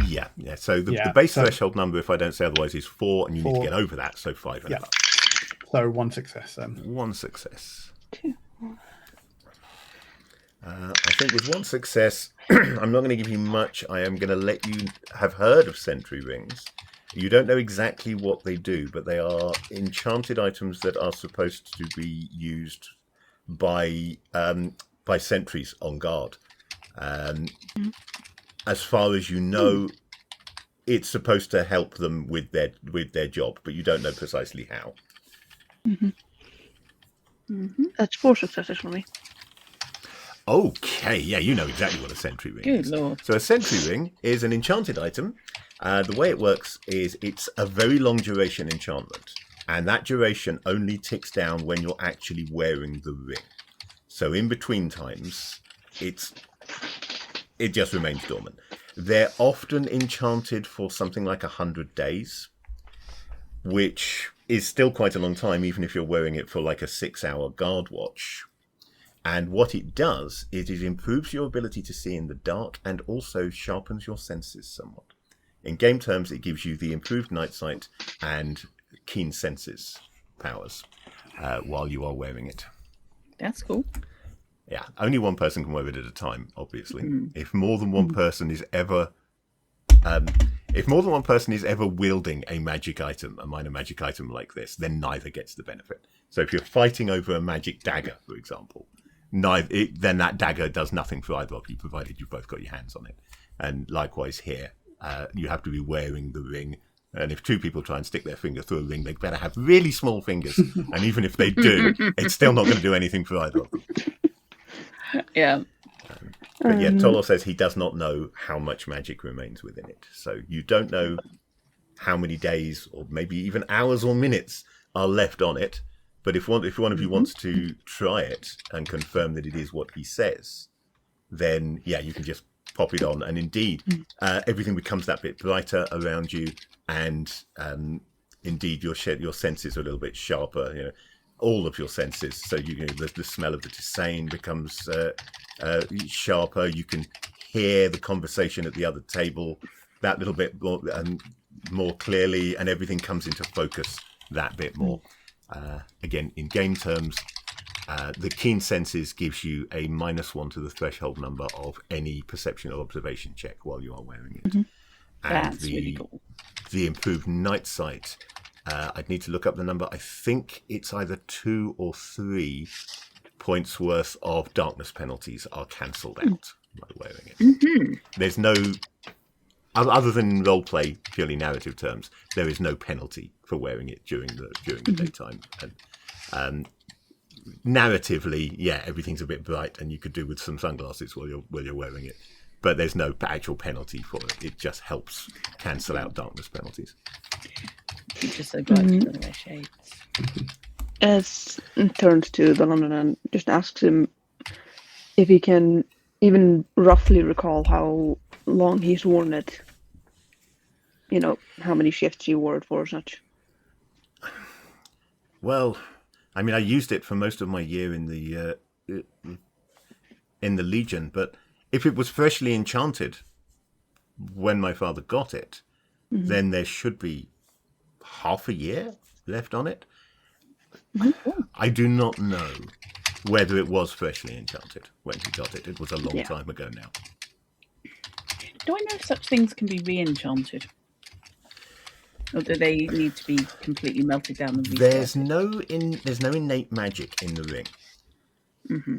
Yeah. So the base threshold number, if I don't say otherwise, is 4, and you need to get over that. So 5 and above. So 1 success then. 1 success. I think with 1 success, I'm not going to give you much. I am going to let you have heard of sentry rings. You don't know exactly what they do, but they are enchanted items that are supposed to be used by sentries on guard. As far as you know, it's supposed to help them with their job, but you don't know precisely how. That's 4 successes for me. Okay, yeah, you know exactly what a sentry ring is. Good Lord. So a sentry ring is an enchanted item. The way it works is it's a very long duration enchantment, and that duration only ticks down when you're actually wearing the ring. So in between times, it just remains dormant. They're often enchanted for something like 100 days, which is still quite a long time, even if you're wearing it for like a 6-hour guard watch. And what it does is it improves your ability to see in the dark and also sharpens your senses somewhat. In game terms, it gives you the improved night sight and keen senses powers while you are wearing it. That's cool. Yeah, only one person can wear it at a time, obviously. If more than one person is ever wielding a magic item, a minor magic item like this, then neither gets the benefit. So if you're fighting over a magic dagger, for example, then that dagger does nothing for either of you, provided you've both got your hands on it. And likewise here, you have to be wearing the ring. And if 2 people try and stick their finger through a ring, they better have really small fingers. And even if they do, it's still not going to do anything for either of them. Yeah. But yeah, Tolo says he does not know how much magic remains within it. So you don't know how many days or maybe even hours or minutes are left on it. But if one of you wants to try it and confirm that it is what he says, then yeah, you can just pop it on. And indeed, everything becomes that bit brighter around you. And indeed, your senses are a little bit sharper, you know, all of your senses. So the smell of the tisane becomes sharper. You can hear the conversation at the other table that little bit more clearly, and everything comes into focus that bit more. Again, in game terms, the keen senses gives you a -1 to the threshold number of any perception or observation check while you are wearing it. And That's really cool. The improved night sight, I'd need to look up the number. I think it's either 2 or 3 points worth of darkness penalties are cancelled out by wearing it. There's no, other than roleplay, purely narrative terms, there is no penalty for wearing it during the daytime. And narratively, yeah, everything's a bit bright, and you could do with some sunglasses while you're wearing it. But there's no actual penalty for it. It just helps cancel out darkness penalties. It's just so bright you don't wear shades. As turns to the London and just asks him if he can even roughly recall how long he's worn it. You know, how many shifts he wore it for or such. Well, I mean, I used it for most of my year in the Legion, but if it was freshly enchanted when my father got it, then there should be half a year left on it. I do not know whether it was freshly enchanted when he got it. It was a long time ago now. Do I know if such things can be re-enchanted? Or do they need to be completely melted down and There's no innate magic in the ring.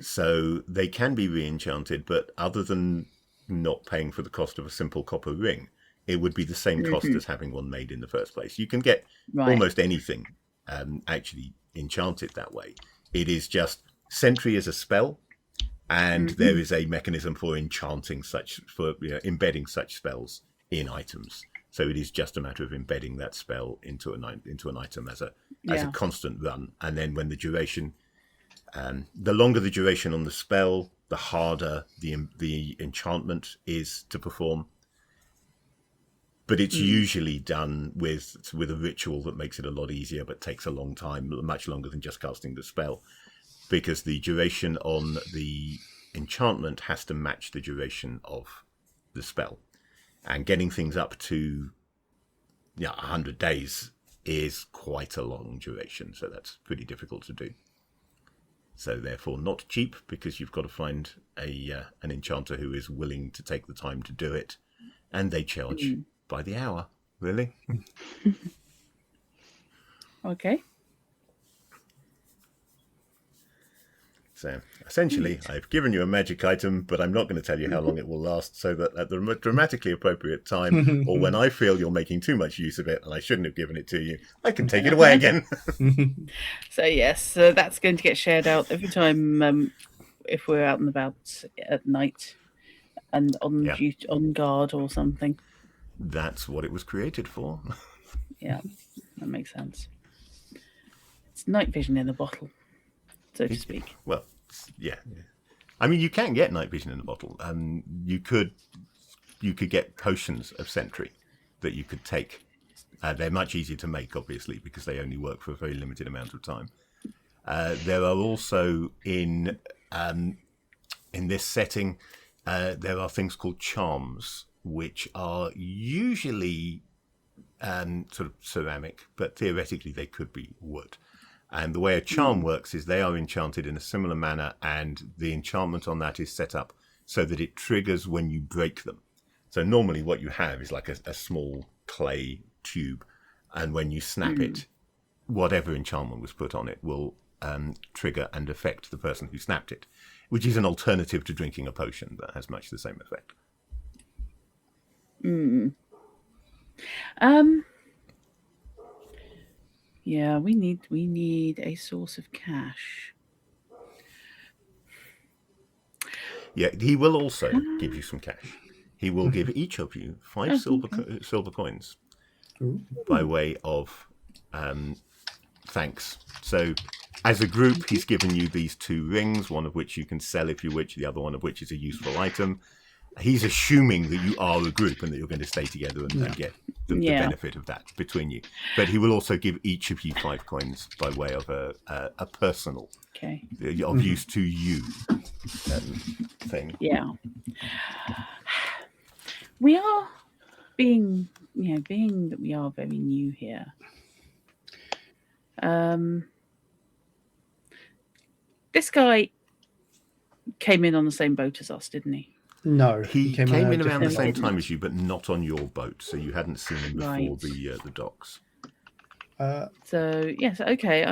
So they can be re-enchanted, but other than not paying for the cost of a simple copper ring, it would be the same cost as having one made in the first place. You can get almost anything actually enchanted that way. It is just Sentry is a spell, and there is a mechanism for enchanting embedding such spells in items. So it is just a matter of embedding that spell into an item as a constant run, and then when the duration, the longer the duration on the spell, the harder the enchantment is to perform. But it's usually done with a ritual that makes it a lot easier, but takes a long time, much longer than just casting the spell, because the duration on the enchantment has to match the duration of the spell. And getting things up to 100 days is quite a long duration, so that's pretty difficult to do. So therefore not cheap, because you've got to find an enchanter who is willing to take the time to do it, and they charge by the hour, really. Okay. So essentially, I've given you a magic item, but I'm not going to tell you how long it will last, so that at the dramatically appropriate time, or when I feel you're making too much use of it and I shouldn't have given it to you, I can take it away again. So yes, that's going to get shared out every time if we're out and about at night and on guard or something. That's what it was created for. Yeah, that makes sense. It's night vision in a bottle, so to speak. Well, yeah. I mean, you can get night vision in a bottle. You could get potions of Sentry that you could take. They're much easier to make, obviously, because they only work for a very limited amount of time. There are also in this setting, there are things called charms, which are usually sort of ceramic, but theoretically they could be wood. And the way a charm works is they are enchanted in a similar manner, and the enchantment on that is set up so that it triggers when you break them. So normally what you have is like a small clay tube, and when you snap it, whatever enchantment was put on it will trigger and affect the person who snapped it, which is an alternative to drinking a potion that has much the same effect. Yeah, we need a source of cash. Yeah, he will also give you some cash. He will give each of you 5 silver coins by way of thanks. So as a group, he's given you these 2 rings, one of which you can sell if you wish, the other one of which is a useful item. He's assuming that you are a group and that you're going to stay together and get the benefit of that between you. But he will also give each of you 5 coins by way of a personal, of use to you thing. Yeah. We are being that we are very new here. This guy came in on the same boat as us, didn't he? No, he came in around the same time as you, but not on your boat, so you hadn't seen him before the docks. So yes, okay.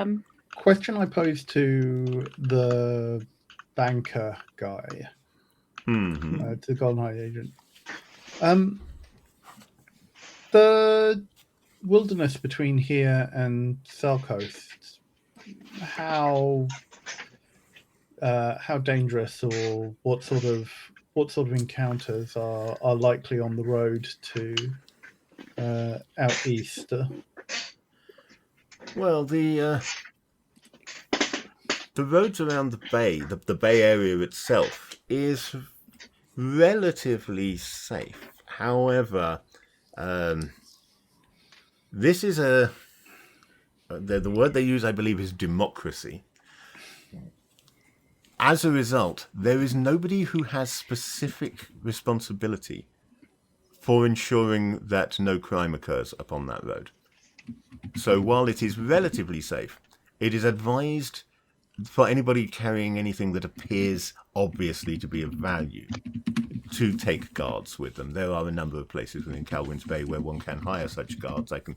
Question I posed to the banker guy, to the Golden High agent. The wilderness between here and Cell Coast, how dangerous, or what sort of encounters are likely on the road to out east? Well, the roads around the bay, the bay area itself, is relatively safe. However, this is the word they use, I believe, is democracy. as a result, there is nobody who has specific responsibility for ensuring that no crime occurs upon that road. So while it is relatively safe, it is advised for anybody carrying anything that appears obviously to be of value to take guards with them. There are a number of places within Kalwin's Bay where one can hire such guards. I can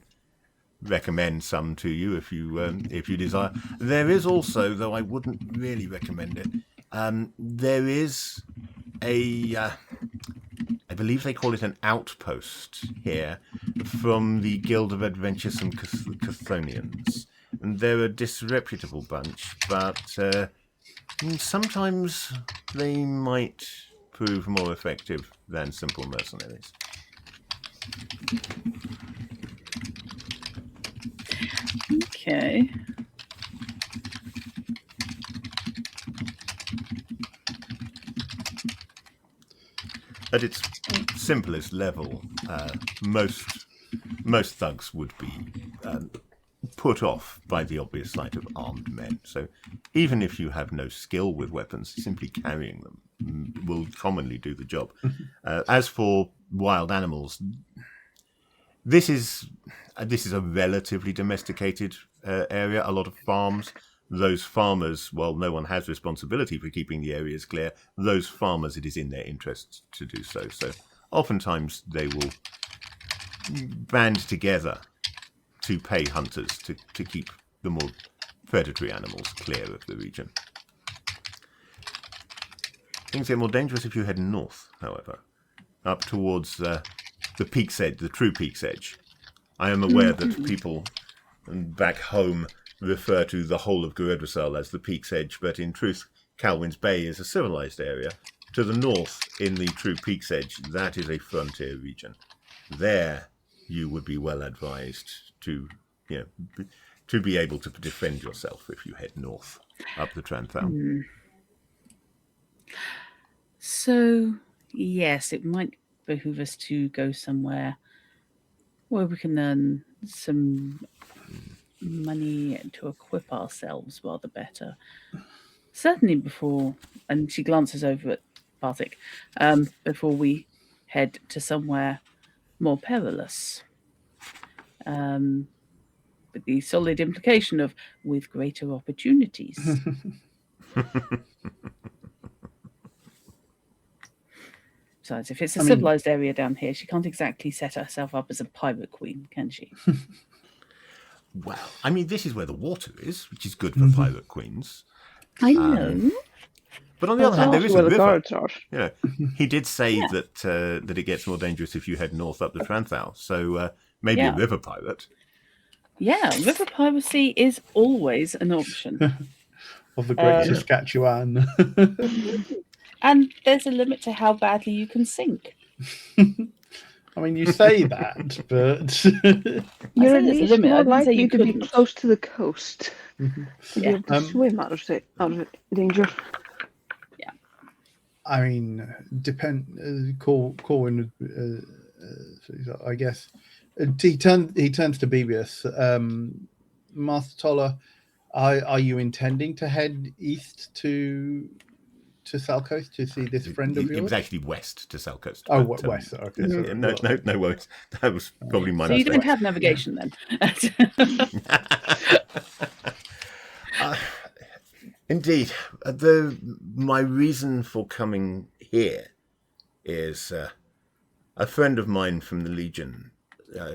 recommend some to you if you desire. There is also, though I wouldn't really recommend it, there is a I believe they call it an outpost here from the Guild of Adventuresome Chthonians. And they're a disreputable bunch, but sometimes they might prove more effective than simple mercenaries. Okay. At its simplest level, most thugs would be put off by the obvious sight of armed men. So even if you have no skill with weapons, simply carrying them will commonly do the job. As for wild animals, this is a relatively domesticated area. A lot of farms. Those farmers, while no one has responsibility for keeping the areas clear, those farmers, it is in their interests to do so. So oftentimes they will band together to pay hunters to keep the more predatory animals clear of the region. Things get more dangerous if you head north, however, up towards the peak's edge, the true peak's edge. I am aware that people back home refer to the whole of Guredrosal as the peak's edge, but in truth, Kalwin's Bay is a civilized area. To the north, in the true peak's edge, that is a frontier region. There, you would be well advised to be able to defend yourself if you head north up the Tranthal. So, yes, it might behoove us to go somewhere where we can earn some money to equip ourselves rather better. Certainly before, and she glances over at Bartik, before we head to somewhere more perilous. With the solid implication of with greater opportunities. Besides, if it's a civilized area down here, she can't exactly set herself up as a pirate queen, can she? Well, I mean, this is where the water is, which is good for pirate queens. I know. But on the other hand, there is a river. Yeah. He did say that it gets more dangerous if you head north up the Tranthal. So maybe a river pirate. Yeah, river piracy is always an option. Of the Great Saskatchewan. And there's a limit to how badly you can sink. I mean, you say that, but you're at least more likely to be close to the coast. To be able to swim out of danger. Yeah. I mean, Kalwin, I guess. He turns to Bebius. Master Toller, are you intending to head east to Salcoast to see this friend of yours? It was actually west to Salcoast. Oh, west. Okay. No worries. That was probably my mistake. So you don't have navigation then? Indeed. My reason for coming here is a friend of mine from the Legion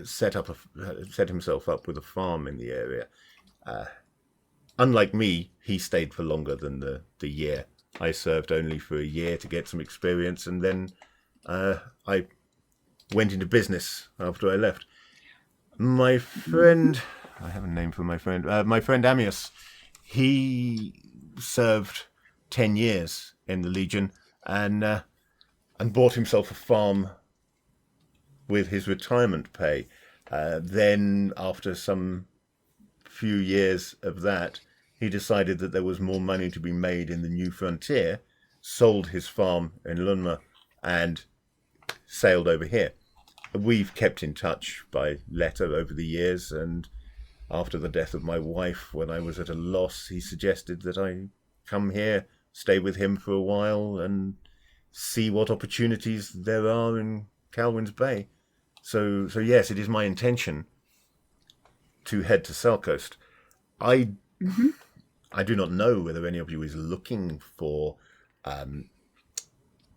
set himself up with a farm in the area. Unlike me, he stayed for longer than the year. I served only for a year to get some experience, and then I went into business after I left. My friend, I have a name for my friend. My friend Ammius, he served 10 years in the Legion and bought himself a farm with his retirement pay. Then, after some few years of that, he decided that there was more money to be made in the new frontier, sold his farm in Lunma, and sailed over here. We've kept in touch by letter over the years, and after the death of my wife, when I was at a loss, he suggested that I come here stay with him for a while and see what opportunities there are in Kalwin's Bay. So yes, it is my intention to head to South Coast. I do not know whether any of you is looking for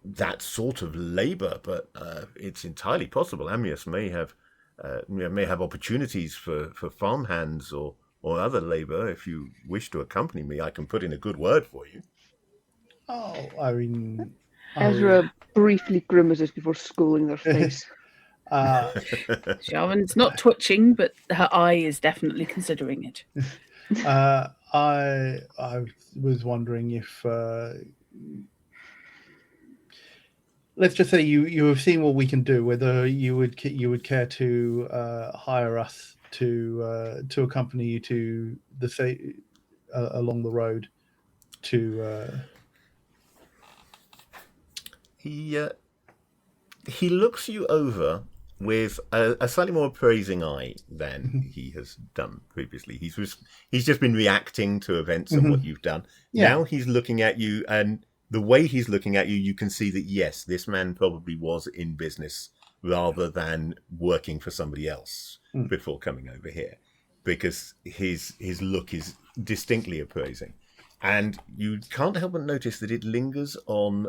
that sort of labour, but it's entirely possible. Ammius may have opportunities for farmhands or other labour. If you wish to accompany me, I can put in a good word for you. Oh, I mean, Ezra briefly grimaces before schooling their face. Sharon's not twitching, but her eye is definitely considering it. I was wondering if, let's just say you have seen what we can do. Whether you would care to hire us to accompany you to the along the road to. He looks you over with a slightly more appraising eye than he has done previously. He's just been reacting to events and what you've done. Yeah. Now he's looking at you, and the way he's looking at you, you can see that yes, this man probably was in business rather than working for somebody else before coming over here, because his look is distinctly appraising, and you can't help but notice that it lingers on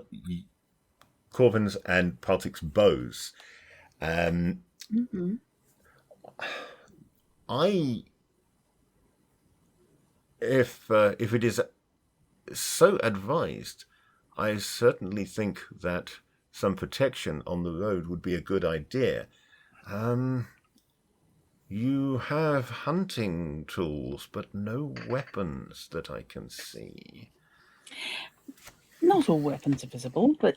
Corvin's and Partik's bows. If it is so advised, I certainly think that some protection on the road would be a good idea. You have hunting tools, but no weapons that I can see. Not all weapons are visible, but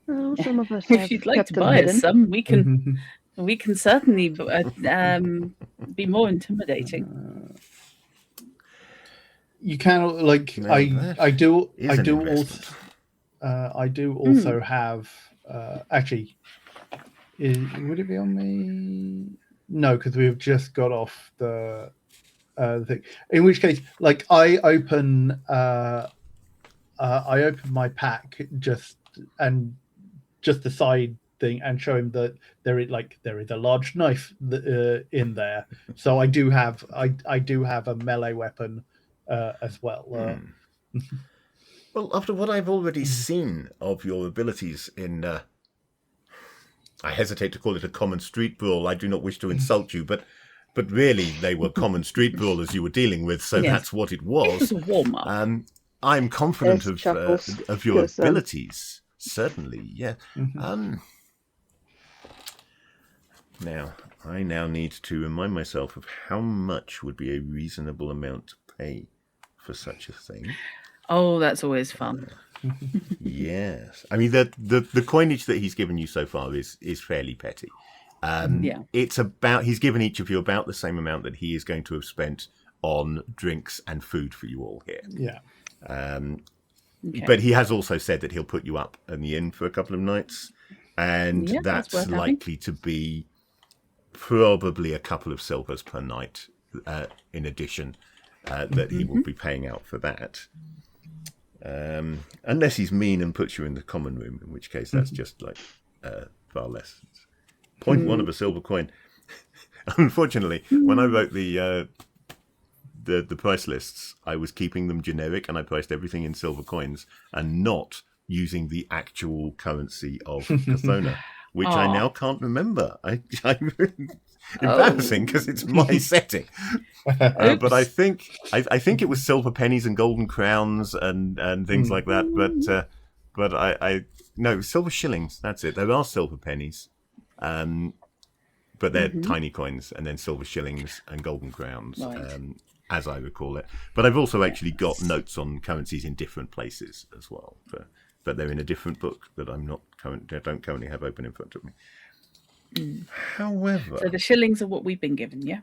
Well, some of us if you'd like kept to them buy hidden. us some, we can certainly be more intimidating. You can I do also have actually. Would it be on me? No, because we've just got off the thing. In which case, I open my pack just the side thing and show him that there is a large knife in there. So I do have a melee weapon as well. Well, after what I've already seen of your abilities in, I hesitate to call it a common street brawl. I do not wish to insult you, but really they were common street brawlers you were dealing with, so Yes. that's what it was. It was a warm-up. I'm confident Yes, Chuckles, of your because, abilities. Certainly, yeah. Now, I need to remind myself of how much would be a reasonable amount to pay for such a thing. Oh, that's always fun. Yes. I mean, the coinage that he's given you so far is fairly petty. It's about, he's given each of you about the same amount that he is going to have spent on drinks and food for you all here. Yeah. Okay. But he has also said that he'll put you up in the inn for a couple of nights, and that's worth that's likely to be probably a couple of silvers per night in addition that he will be paying out for that. Unless he's mean and puts you in the common room, in which case that's just far less. 0.1 of a silver coin. Unfortunately, when I wrote the price lists, I was keeping them generic, and I priced everything in silver coins and not using the actual currency of Cathona, which I now can't remember. Embarrassing, because it's my setting. But I think it was silver pennies and golden crowns and things like that. But I no, silver shillings. That's it. There are silver pennies, but they're tiny coins, and then silver shillings and golden crowns. Right. As I recall it. But I've also actually got notes on currencies in different places as well. But they're in a different book that I don't currently have open in front of me. However, So the shillings are what we've been given, yeah?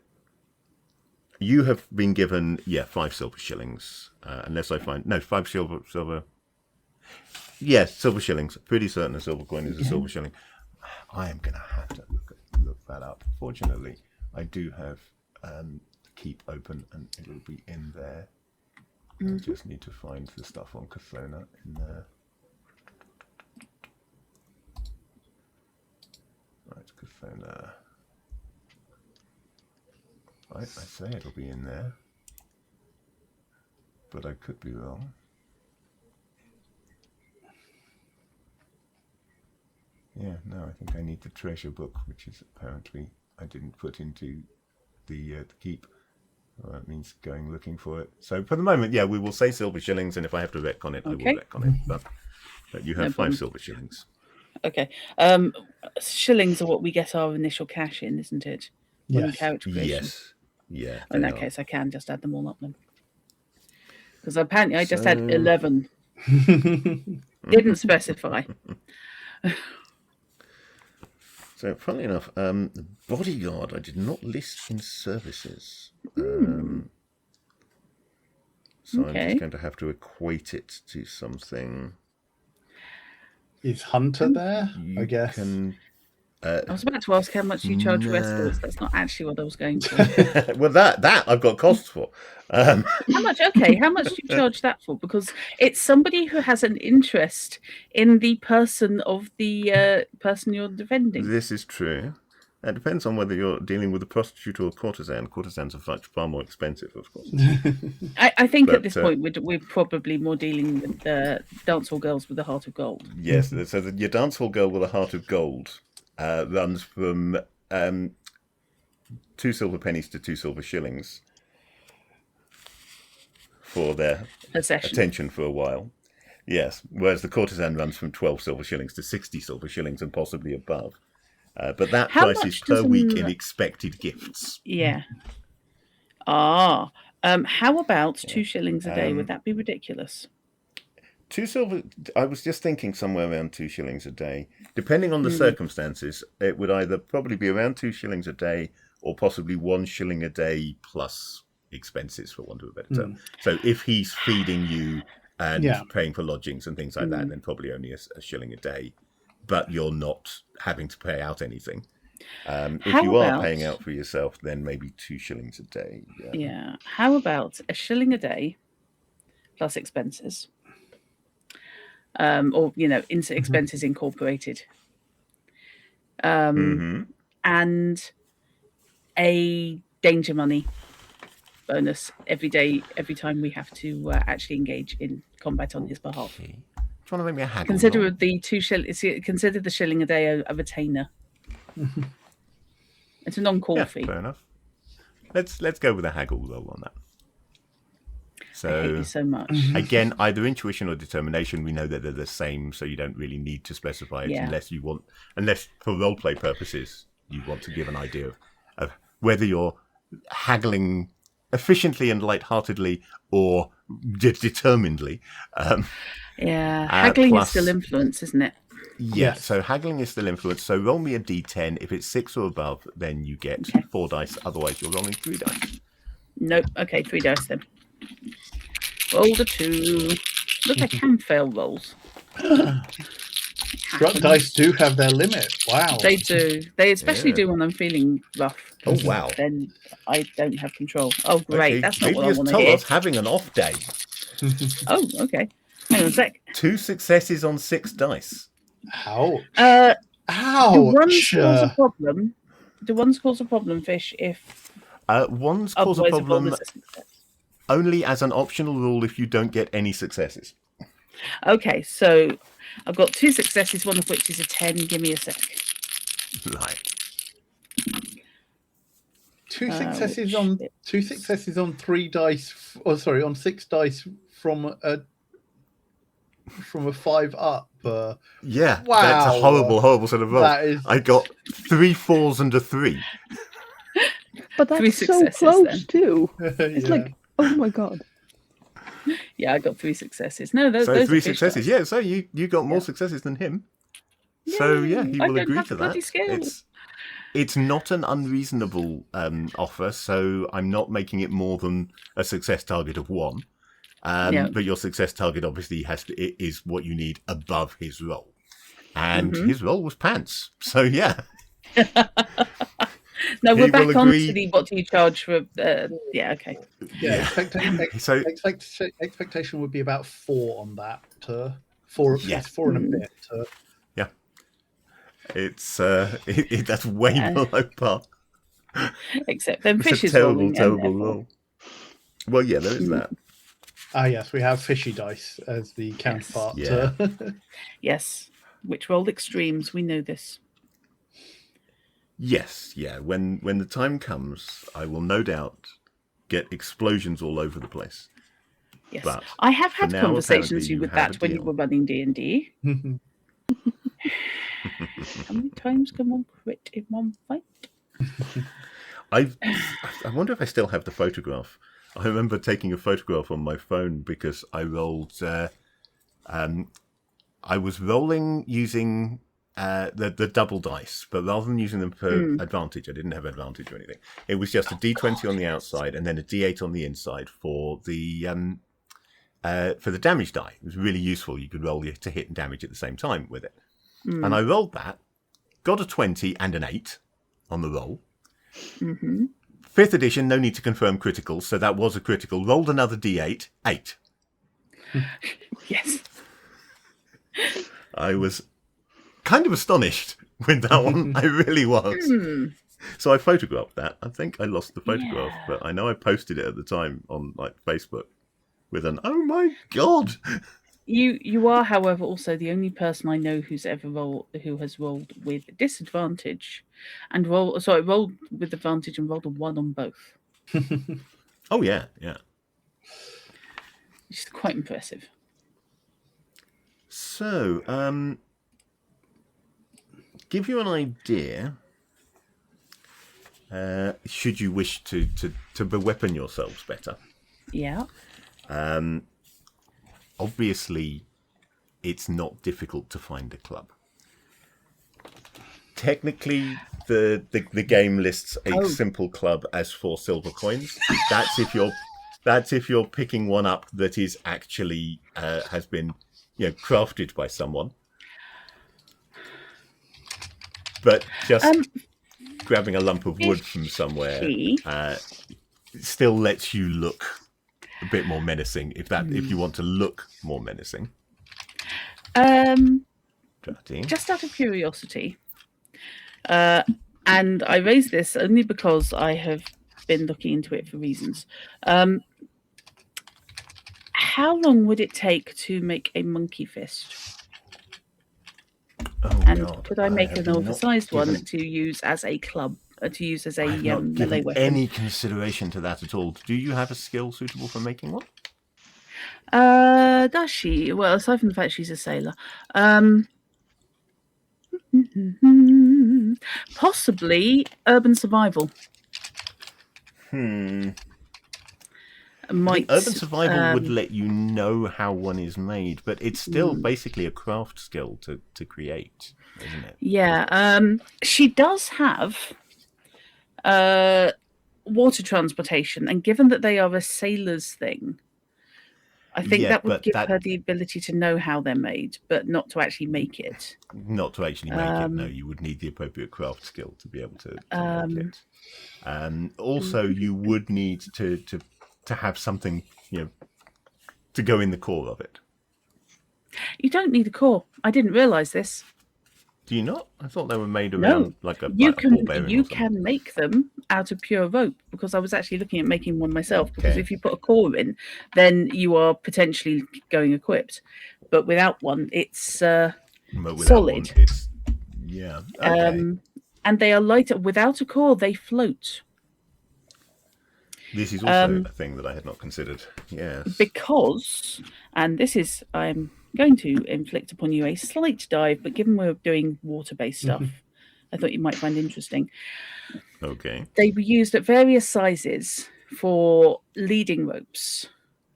you have been given 5 silver shillings, unless I find 5 silver. Yes, silver shillings. Pretty certain a silver coin is a silver shilling. I am going to have to look that up. Fortunately, I do have Keep open, and it will be in there. I just need to find the stuff on Cathona in there. Right, Cathona. Right, I say it'll be in there, but I could be wrong. Yeah, no, I think I need the treasure book, which is apparently I didn't put into the keep. Well, that means going looking for it. So for the moment, yeah, we will say silver shillings, and if I have to retcon it, Okay. I will retcon it. But you have 5 silver shillings. Okay. Shillings are what we get our initial cash in, isn't it? When Yes. character creation. Yes. Yeah. In that case, I can just add them all up then. Because apparently I just had 11. Didn't specify. So, funnily enough, bodyguard I did not list in services. So I'm just going to have to equate it to something. Is Hunter there? I guess. I was about to ask how much you charge for escorts. That's not actually what I was going for. Well, that I've got costs for. How much? Okay, how much do you charge that for? Because it's somebody who has an interest in the person of the person you're defending. This is true. It depends on whether you're dealing with a prostitute or a courtesan. Courtesans are far more expensive, of course. I think at this point we're probably more dealing with the dancehall girls with a heart of gold. Yes, so your dancehall girl with a heart of gold runs from 2 silver pennies to 2 silver shillings for their attention for a while. Yes, whereas the courtesan runs from 12 silver shillings to 60 silver shillings and possibly above. But that price is per week in expected gifts. Yeah. How about 2 shillings a day? Would that be ridiculous? 2 silver. I was just thinking somewhere around 2 shillings a day. Depending on the circumstances, it would either probably be around 2 shillings a day or possibly 1 shilling a day plus expenses, for want of a better term. So if he's feeding you and paying for lodgings and things like that, then probably only a shilling a day. But you're not having to pay out anything. If you are paying out for yourself, then maybe 2 shillings a day. Yeah. How about a shilling a day plus expenses? Or expenses incorporated. And a danger money bonus every day, every time we have to actually engage in combat on his behalf. Okay. Trying to make me a haggle. Consider the shilling a day a retainer. It's a non-call fee. Fair enough. Let's go with a haggle roll on that. So, I hate you so much. Again, either intuition or determination. We know that they're the same, so you don't really need to specify it unless for roleplay purposes you want to give an idea of whether you're haggling efficiently and lightheartedly or determinedly. Haggling is still influence, isn't it? Yeah, so haggling is still influence. So roll me a d10. If it's 6 or above, then you get 4 dice. Otherwise, you're rolling 3 dice. Nope. Okay, 3 dice then. Rolled a 2. Look, I can fail rolls. Struck dice do have their limit. Wow. They do. They especially do when I'm feeling rough. Oh, wow. Then I don't have control. Oh, great. Okay, that's not what I want to told hear. us having an off day. Oh, okay. Hang on a sec. 2 successes on 6 dice. Ouch. Ouch. Do ones cause a problem? Do ones cause a problem, Fish, if... Ones cause a problem only as an optional rule if you don't get any successes. Okay, so I've got 2 successes, one of which is a 10. Give me a sec. Right. 2 successes on 3 dice. On 6 dice from a 5 up. Wow, that's a horrible sort of roll. I got 3 4s and a 3. But that's so close too. It's like, oh my god. Yeah, I got 3 successes. No, those 3 successes. Yeah, so you got more successes than him. Yay. So he will agree to bloody that. Skills. It's not an unreasonable offer, so I'm not making it more than a success target of 1. But your success target obviously is what you need above his roll. And his roll was pants. So yeah. No, we're He will back on agree. to the what do you charge for? Yeah, okay. Yeah, So expectation would be about 4 on that. Four, Yeah. it's 4 and a bit. yeah, it's that's way below par. Except then It's fish a is terrible, rolling. terrible and therefore- roll. Well, yeah, there is that. Yes, we have fishy dice as the counterpart. Yeah. Yes, which rolled extremes. We know this. Yes, yeah. When the time comes, I will no doubt get explosions all over the place. Yes, But I have for had now, conversations apparently, you with have that a when you deal. were running D&D. How many times can one crit in one fight? I wonder if I still have the photograph. I remember taking a photograph on my phone because I rolled. I was rolling using the double dice, but rather than using them for advantage, I didn't have advantage or anything. It was just a D20 on the outside and then a D8 on the inside for the damage die. It was really useful. You could roll to hit and damage at the same time with it. And I rolled that, got a 20 and an 8 on the roll. Mm-hmm. 5th edition, no need to confirm critical, so that was a critical. Rolled another D8, 8. Yes. I was kind of astonished with that one. I really was. So I photographed that. I think I lost the photograph, but I know I posted it at the time on Facebook with an "Oh my god!" You are, however, also the only person I know who has rolled with disadvantage, and rolled with advantage and rolled a 1 on both. Oh yeah. Which is quite impressive. So, give you an idea. Should you wish to beweapon yourselves better? Yeah. Obviously, it's not difficult to find a club. Technically, the game lists a simple club as 4 silver coins. That's if you're picking one up that is actually has been crafted by someone. But just grabbing a lump of wood from somewhere still lets you look a bit more menacing if you want to look more menacing. Just out of curiosity, and I raise this only because I have been looking into it for reasons. How long would it take to make a monkey fist? Could I make an oversized one to use as a club? To use as a melee weapon? Any consideration to that at all? Do you have a skill suitable for making one? Does she? Well, aside from the fact she's a sailor, possibly urban survival. I think urban survival would let you know how one is made, but it's still basically a craft skill to create, isn't it? Yeah. She does have water transportation, and given that they are a sailor's thing, I think that would give her the ability to know how they're made, but not to actually make it. Not to actually make it, no. You would need the appropriate craft skill to be able to make it. Also, you would need to have something, to go in the core of it. You don't need a core. I didn't realise this. Do you not? I thought they were made around like a you ball bearing. You can make them out of pure rope, because I was actually looking at making one myself. Because if you put a core in, then you are potentially going equipped. But without one, it's solid. Yeah. Okay. And they are lighter. Without a core, they float. This is also a thing that I had not considered. Yes. Because, and this is, I'm going to inflict upon you a slight dive, but given we're doing water-based stuff, I thought you might find interesting. Okay. They were used at various sizes for leading ropes.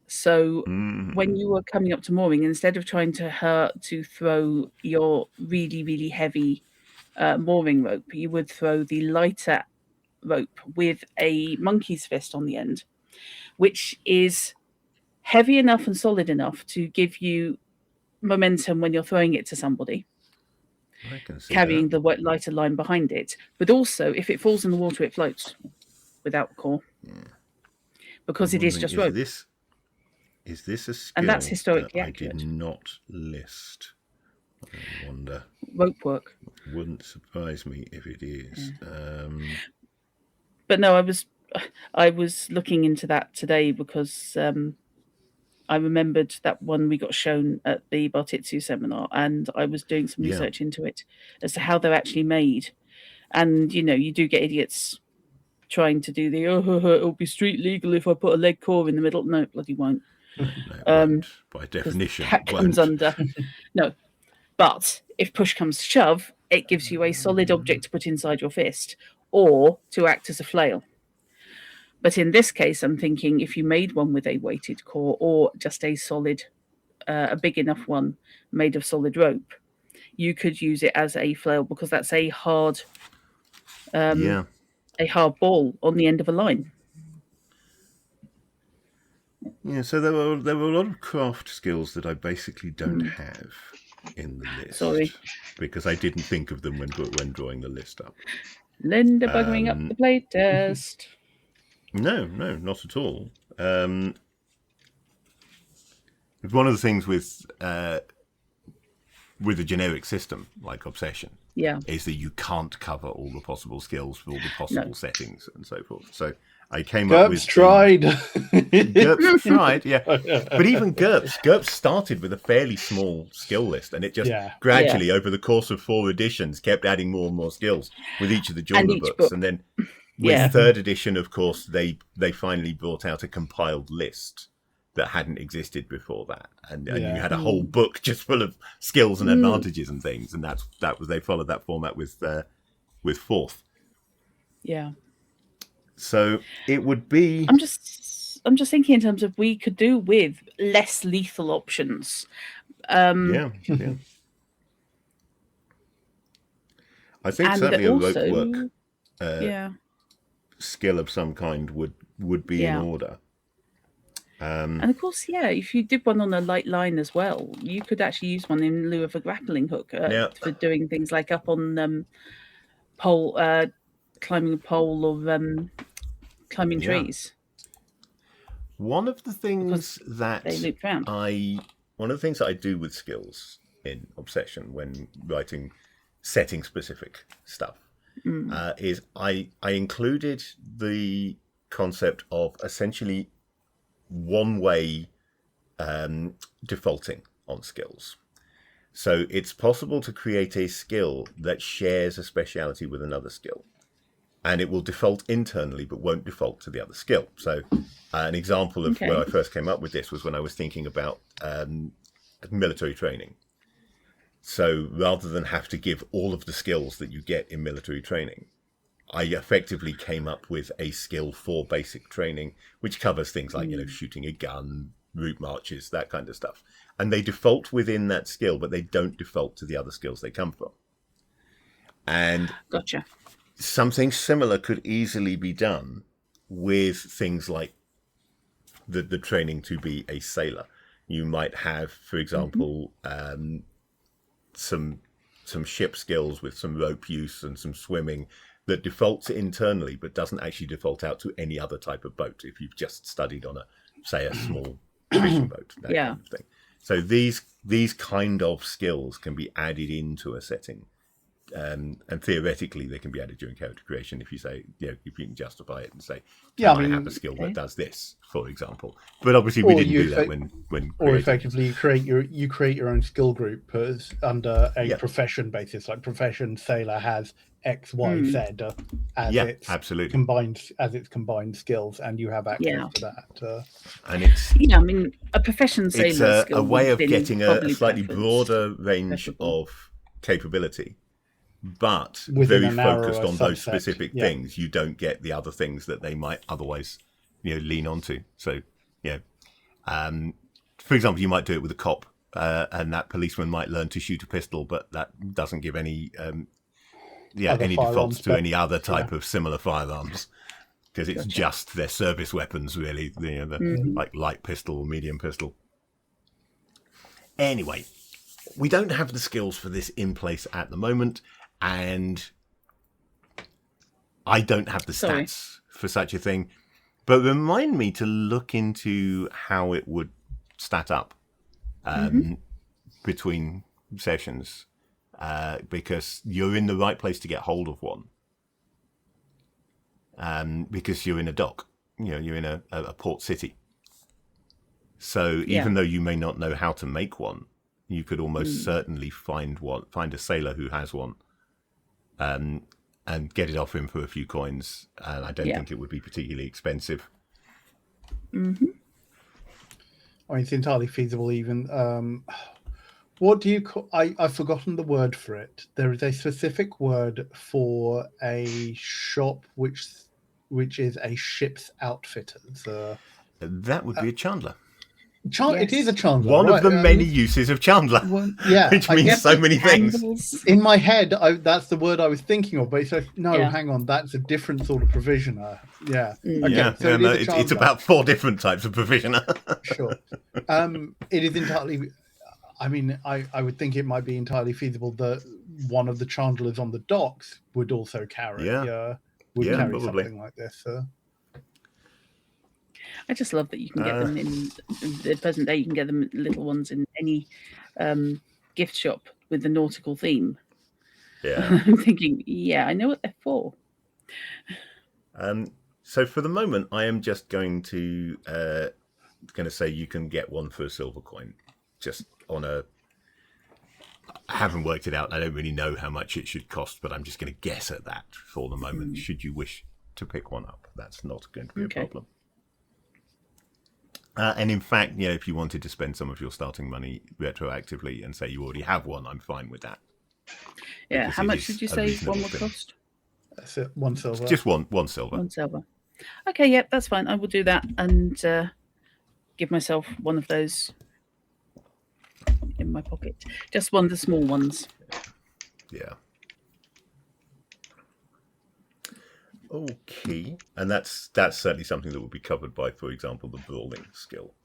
So when you were coming up to mooring, instead of trying to throw your really, really heavy mooring rope, you would throw the lighter rope with a monkey's fist on the end, which is heavy enough and solid enough to give you momentum when you're throwing it to somebody, I can see carrying that. the lighter line behind it. But also, if it falls in the water, it floats without core. Because it is just rope. Is this a skill And that's historically that I accurate. did not list? I wonder. Rope work. Wouldn't surprise me if it is. But no, I was looking into that today because I remembered that one we got shown at the Bartitsu seminar, and I was doing some research into it as to how they're actually made. And, you do get idiots trying to do the, it'll be street legal if I put a leg core in the middle. No, it bloody won't. No, it won't. By definition, That comes under. No. But if push comes to shove, it gives you a solid object to put inside your fist or to act as a flail. But in this case, I'm thinking if you made one with a weighted core or just a solid, a big enough one made of solid rope, you could use it as a flail because that's a hard, a hard ball on the end of a line. Yeah, so there were a lot of craft skills that I basically don't have in the list. Sorry. Because I didn't think of them when drawing the list up. Linda bugging up the play test. No, not at all. One of the things with a generic system like Obsession is that you can't cover all the possible skills for all the possible settings and so forth. So I came up with... GURPS tried, yeah. But even GURPS started with a fairly small skill list, and it just gradually, over the course of 4 editions, kept adding more and more skills with each of the genre books. And then with 3rd edition, of course, they finally brought out a compiled list that hadn't existed before that. And you had a whole book just full of skills and advantages and things. And they followed that format with 4th. Yeah. So it would be... I'm just thinking in terms of we could do with less lethal options. Yeah. I think certainly a rope work skill of some kind would be in order. And of course, if you did one on a light line as well, you could actually use one in lieu of a grappling hook for doing things like up on pole, climbing a pole or climbing trees. One of the things that I do with skills in Obsession when writing setting specific stuff is I included the concept of essentially one-way defaulting on skills. So it's possible to create a skill that shares a speciality with another skill, and it will default internally but won't default to the other skill. So an example of where I first came up with this was when I was thinking about military training. So rather than have to give all of the skills that you get in military training, I effectively came up with a skill for basic training, which covers things like, shooting a gun, route marches, that kind of stuff. And they default within that skill, but they don't default to the other skills they come from. And something similar could easily be done with things like the training to be a sailor. You might have, for example, some ship skills with some rope use and some swimming that defaults internally but doesn't actually default out to any other type of boat if you've just studied on a small fishing boat, that kind of thing. So these kind of skills can be added into a setting, and theoretically they can be added during character creation if you say, if you can justify it and say, I have a skill that does this, for example. But obviously we didn't do that when or effectively you create your own skill group under a profession basis, like profession sailor has X, Y, Z as its combined skills, and you have access to that. And it's a profession sailor skill a way of getting a slightly broader range of capability, but very focused on those specific things. You don't get the other things that they might otherwise lean onto. So for example, you might do it with a cop, and that policeman might learn to shoot a pistol, but that doesn't give any any defaults to any other type of similar firearms, because it's just their service weapons, really, like light pistol or medium pistol. Anyway, we don't have the skills for this in place at the moment, and I don't have the stats for such a thing. But remind me to look into how it would stat up between sessions, because you're in the right place to get hold of one. Because you're in a dock, you're in a port city. So even though you may not know how to make one, you could almost certainly find a sailor who has one, and get it off him for a few coins. And I don't think it would be particularly expensive. Mm-hmm. I mean, it's entirely feasible. Even what do you call? I've forgotten the word for it. There is a specific word for a shop which is a ship's outfitters. That would be a chandler. It is a chandler. One of the many uses of chandler. Which means so many things. In my head, that's the word I was thinking of, but it's hang on, that's a different sort of provisioner. Yeah. Okay. So it's about 4 different types of provisioner. Sure. It is entirely. I mean, I would think it might be entirely feasible that one of the chandlers on the docks would also carry. Carry something like this. I just love that you can get them in the present day. You can get them little ones in any gift shop with the nautical theme. Yeah, I'm thinking, I know what they're for. So for the moment, I am just going to say you can get one for a silver coin, just on a. I haven't worked it out. I don't really know how much it should cost, but I'm just going to guess at that for the moment. Should you wish to pick one up, that's not going to be a problem. And in fact, if you wanted to spend some of your starting money retroactively and say you already have one, I'm fine with that. Yeah, because how much did you say one would cost? That's it, 1 silver. Just one silver. 1 silver. Okay, yep, that's fine. I will do that and give myself one of those in my pocket. Just one of the small ones. Yeah. Okay, and that's certainly something that would be covered by, for example, the brawling skill,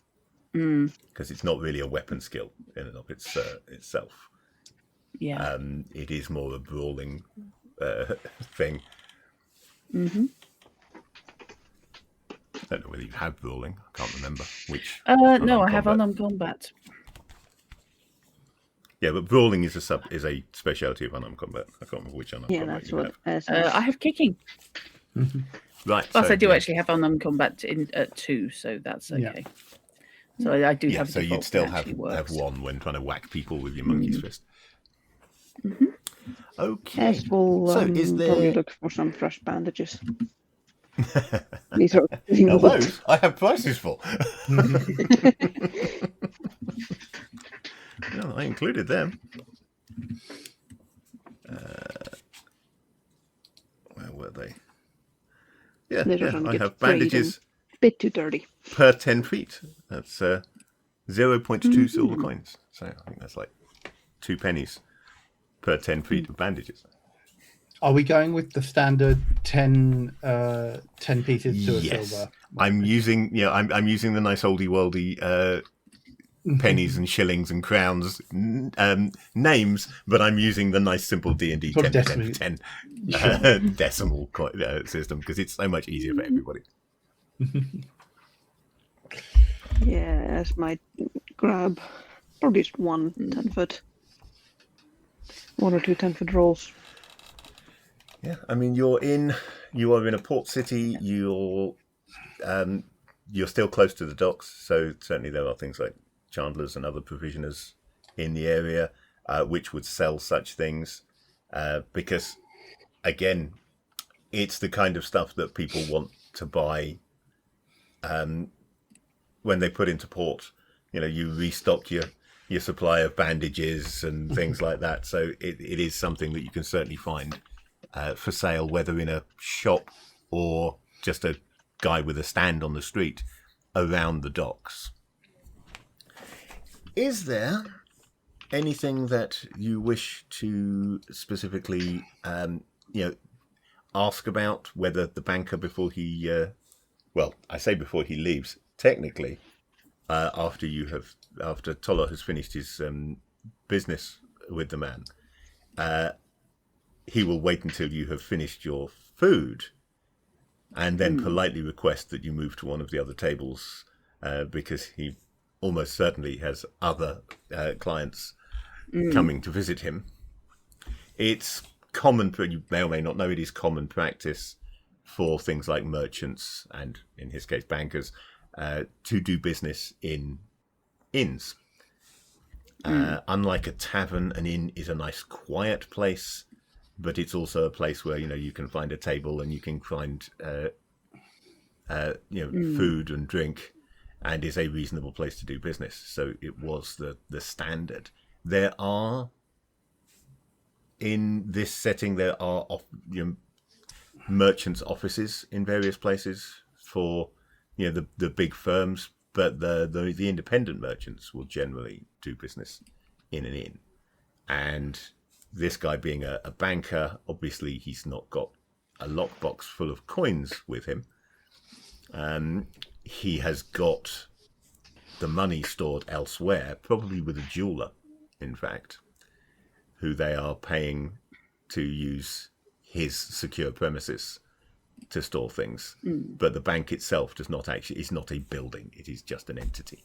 because it's not really a weapon skill in and of itself. Yeah, it is more a brawling thing. Mm-hmm. I don't know whether you have brawling. I can't remember which. No, I have unarmed combat. Yeah, but brawling is a speciality of unarmed combat. I can't remember which unarmed combat you have. I have kicking. Right. Plus, I do actually have unarmed combat at 2, so that's okay. Yeah. So I do have. So you'd still have 1 when trying to whack people with your monkey's fist. Mm-hmm. So Okay. is there? Probably look for some fresh bandages. These are those I have prices for. No, I included them. Where were they? Yeah, I have bandages. Bit too dirty. Per 10 feet. That's 0.2 silver coins. So I think that's like 2 pennies per 10 feet of bandages. Are we going with the standard 10 pieces to a silver? I'm using I'm using the nice oldie worldy pennies and shillings and crowns names, but I'm using the nice simple D&D 10 decimal system because it's so much easier for everybody. Yes, might grab probably just 1 10-foot. 1 or 2 10-foot rolls. Yeah, I mean you are in a port city. You're still close to the docks, so certainly there are things like chandlers and other provisioners in the area which would sell such things because again it's the kind of stuff that people want to buy when they put into port. You restock your supply of bandages and things like that, so it is something that you can certainly find for sale, whether in a shop or just a guy with a stand on the street around the docks. Is there anything that you wish to specifically, ask about? Whether the banker before he, I say before he leaves, technically, after Toller has finished his business with the man, he will wait until you have finished your food and then politely request that you move to one of the other tables, because he almost certainly has other clients coming to visit him. It's common, you may or may not know, it is common practice for things like merchants and, in his case, bankers, to do business in inns. Unlike a tavern, an inn is a nice quiet place, but it's also a place where you can find a table and you can find food and drink, and is a reasonable place to do business. So it was the standard. In this setting, there are merchants' offices in various places for the big firms, but the independent merchants will generally do business in an inn. And this guy being a banker, obviously he's not got a lockbox full of coins with him. He has got the money stored elsewhere, probably with a jeweler, in fact, who they are paying to use his secure premises to store things. But the bank itself is not a building, it is just an entity.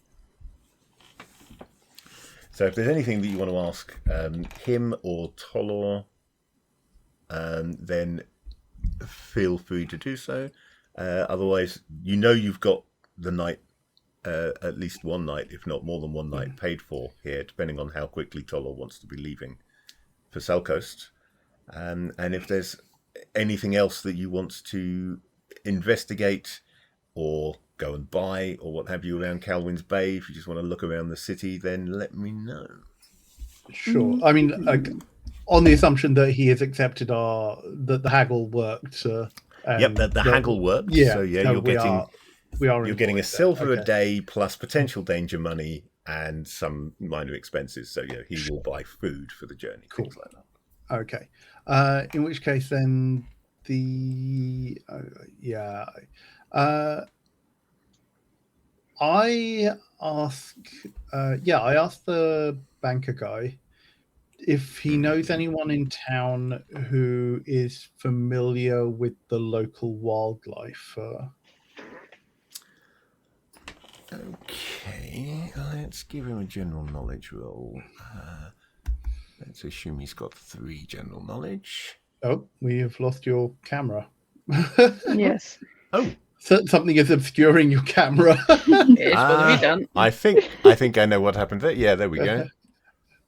So if there's anything that you want to ask him or Tolor, then feel free to do so. Otherwise, you've got the night, at least one night, if not more than one night, paid for here, depending on how quickly Tolor wants to be leaving for Selcoast. And if there's anything else that you want to investigate or go and buy or what have you around Kalwin's Bay, if you just want to look around the city, then let me know. Sure. I mean, on the assumption that he has accepted that the haggle worked. Yep, the haggle worked. Yeah. So you're getting a silver a day plus potential danger money and some minor expenses. So he will buy food for the journey, things like that. Okay. In which case, then I asked the banker guy if he knows anyone in town who is familiar with the local wildlife. Okay, let's give him a general knowledge roll. Let's assume he's got 3 general knowledge. Oh, we have lost your camera. Yes. Oh. So something is obscuring your camera. What have you done? I think I know what happened there. Yeah, there we go.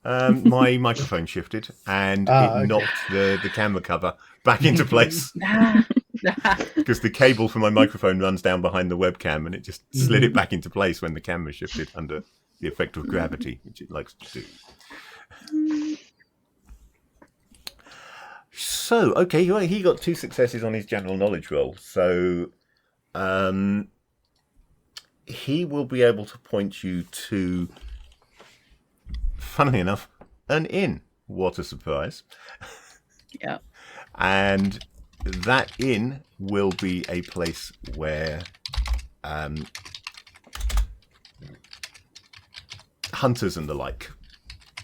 My microphone shifted and it knocked the camera cover back into place. Because the cable for my microphone runs down behind the webcam and it just slid it back into place when the camera shifted under the effect of gravity, which it likes to do. So, okay, he got 2 successes on his general knowledge roll. So he will be able to point you to, funnily enough, an inn. What a surprise. Yeah. And that inn will be a place where hunters and the like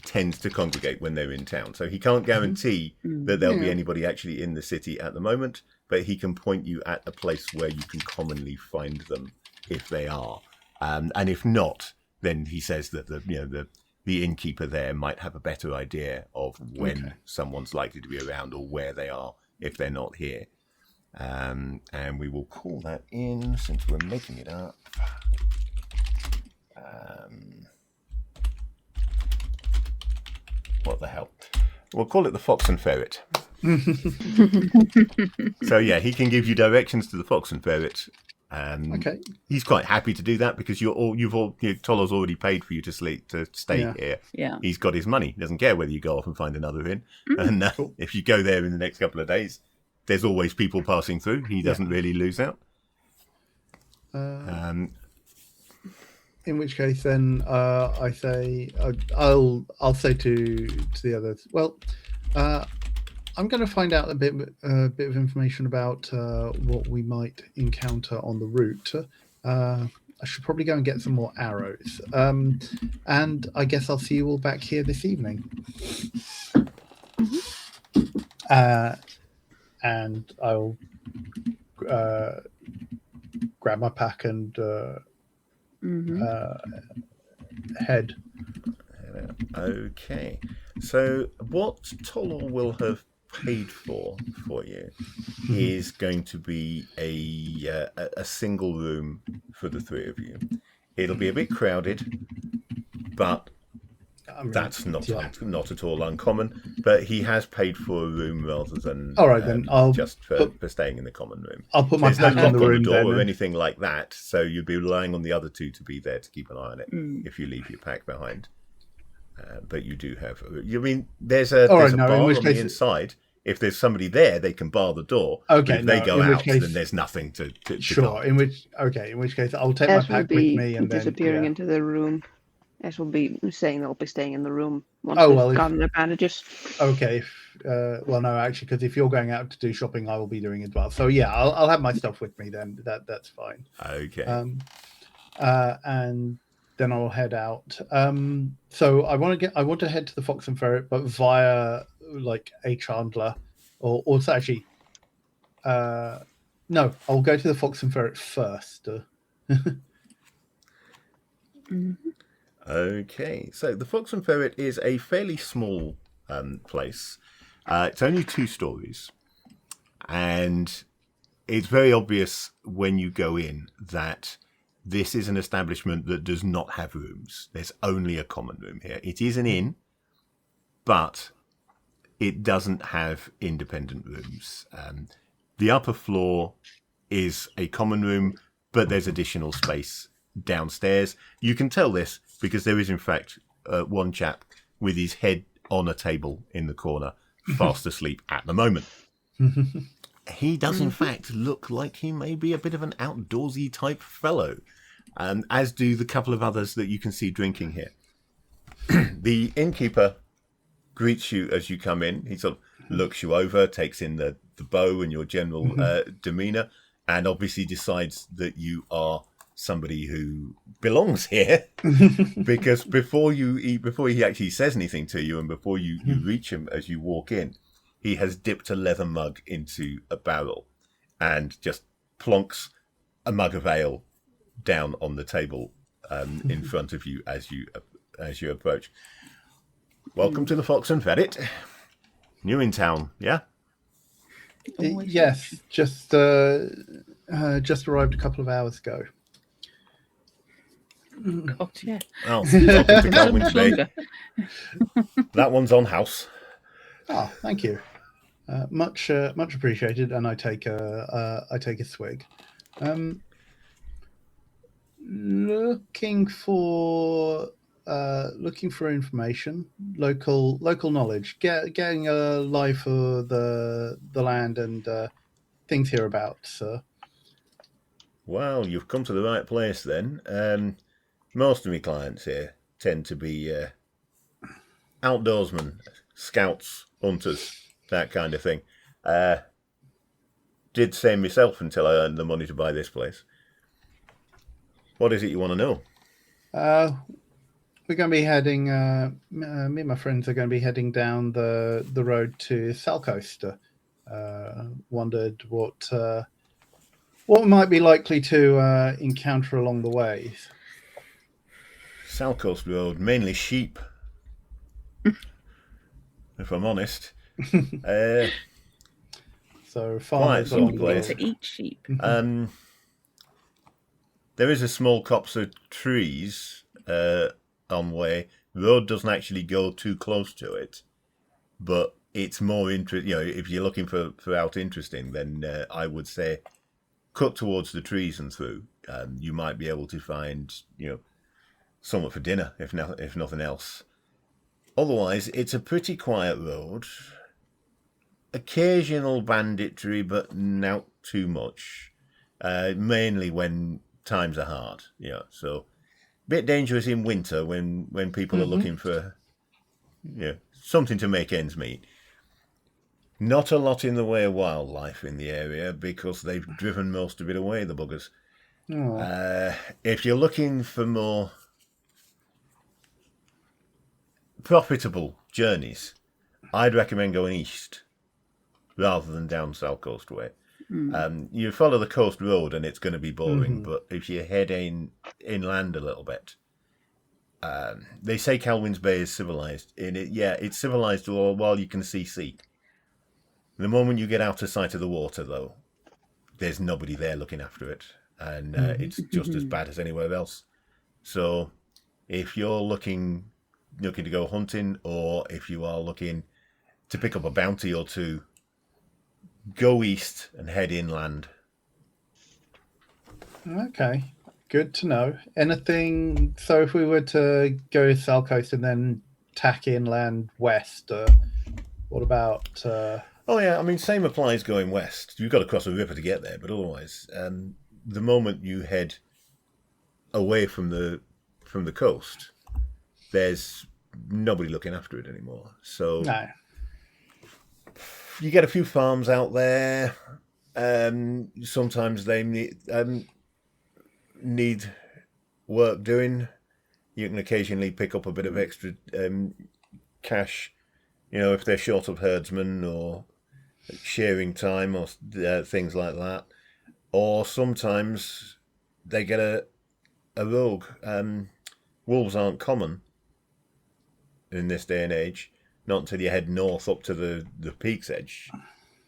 tend to congregate when they're in town. So he can't guarantee that there'll be anybody actually in the city at the moment, but he can point you at a place where you can commonly find them if they are. And if not, then he says that the innkeeper there might have a better idea of when someone's likely to be around or where they are if they're not here. And we will call that in, since we're making it up. What the hell? We'll call it the Fox and Ferret. So yeah, he can give you directions to the Fox and Ferret. Okay. He's quite happy to do that because Tolor's already paid for you to stay here. Yeah. He's got his money. He doesn't care whether you go off and find another inn. And if you go there in the next couple of days, there's always people passing through. He doesn't really lose out. In which case, then I say I'll say to the others. Well, I'm going to find out a bit of information about what we might encounter on the route. I should probably go and get some more arrows. And I guess I'll see you all back here this evening. And I'll grab my pack and head. Okay. So what Tolor will have paid for you is going to be a single room for the three of you. It'll be a bit crowded, but that's not at all uncommon. But he has paid for a room rather than all right, then I'll just for staying in the common room. I'll put my There's pack no on the lock room on the door then, or anything like that, so you'd be relying on the other two to be there to keep an eye on it if you leave your pack behind. But you do have. You mean there's a bar on the inside. If there's somebody there, they can bar the door. Okay, but if they go out, then there's nothing to sure. guard. In which case, I'll take my pack with me and disappearing then into the room. As will be saying they'll be staying in the room once they've gotten their bandages. Okay. Well, no, actually, because if you're going out to do shopping, I will be doing it as well. So yeah, I'll have my stuff with me then. That's fine. Okay. And then I'll head out. So I want to head to the Fox and Ferret, but via like a chandler, or also actually, no, I'll go to the Fox and Ferret first. Okay, so the Fox and Ferret is a fairly small place. It's only 2 stories, and it's very obvious when you go in that this is an establishment that does not have rooms. There's only a common room here. It is an inn, but it doesn't have independent rooms. The upper floor is a common room, but there's additional space downstairs. You can tell this because there is, in fact, one chap with his head on a table in the corner, fast asleep at the moment. He does, in fact, look like he may be a bit of an outdoorsy type fellow, as do the couple of others that you can see drinking here. The innkeeper greets you as you come in. He sort of looks you over, takes in the bow and your general demeanour, and obviously decides that you are somebody who belongs here, because before he actually says anything to you and before you reach him as you walk in, he has dipped a leather mug into a barrel and just plonks a mug of ale down on the table in front of you as you approach. Welcome to the Fox and Ferret. New in town, yeah? Yes, just arrived a couple of hours ago. God, yeah. Well, welcome to Kalwin today. That one's on house. Oh, thank you. Much appreciated, and I take a swig. Looking for information, local knowledge, getting a lie for the land and things hereabouts, sir. Well, you've come to the right place then. Most of my clients here tend to be outdoorsmen, scouts, hunters, that kind of thing. Did same myself until I earned the money to buy this place. What is it you want to know? We're going to be heading. Me and my friends are going to be heading down the road to Salcoast. Wondered what we might be likely to encounter along the way. Salcoast Road, mainly sheep. If I'm honest. So farmers along the way to eat sheep. There is a small copse of trees on way. Road doesn't actually go too close to it, but it's more interesting. If you're looking for out interesting, then I would say cut towards the trees and through. You might be able to find somewhat for dinner, if nothing else. Otherwise, it's a pretty quiet road. Occasional banditry, but not too much. Mainly when times are hard. So a bit dangerous in winter when people are looking for something to make ends meet. Not a lot in the way of wildlife in the area because they've driven most of it away, the buggers. Oh. If you're looking for more profitable journeys, I'd recommend going east rather than down South Coast Way. You follow the coast road and it's going to be boring, but if you head inland a little bit, they say Kalwin's Bay is civilized. It's civilized while you can see sea. The moment you get out of sight of the water, though, there's nobody there looking after it, and it's just as bad as anywhere else. So, if you're looking to go hunting, or if you are looking to pick up a bounty or two, go east and head inland. Okay, good to know. Anything? So, if we were to go South Coast and then tack inland west, what about? Oh yeah, I mean, same applies going west. You've got to cross a river to get there, but otherwise, the moment you head away from the coast, there's nobody looking after it anymore. So No. You get a few farms out there. Sometimes they need work doing. You can occasionally pick up a bit of extra cash, if they're short of herdsmen or shearing time or things like that. Or sometimes they get a rogue. Wolves aren't common in this day and age, not until you head north up to the peak's edge.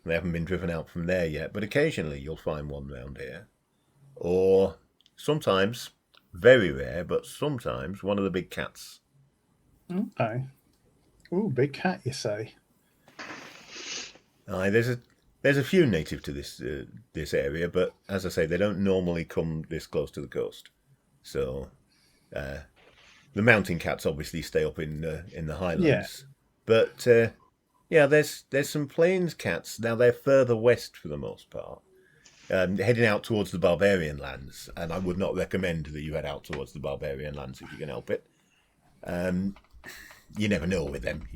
They haven't been driven out from there yet, but occasionally you'll find one round here. Or sometimes, very rare, but sometimes one of the big cats. Okay. Ooh, big cat, you say? Aye, there's a few native to this area, but as I say, they don't normally come this close to the coast. So, the mountain cats obviously stay up in the highlands. Yeah. But there's some plains cats. Now they're further west for the most part, heading out towards the barbarian lands. And I would not recommend that you head out towards the barbarian lands if you can help it. You never know with them.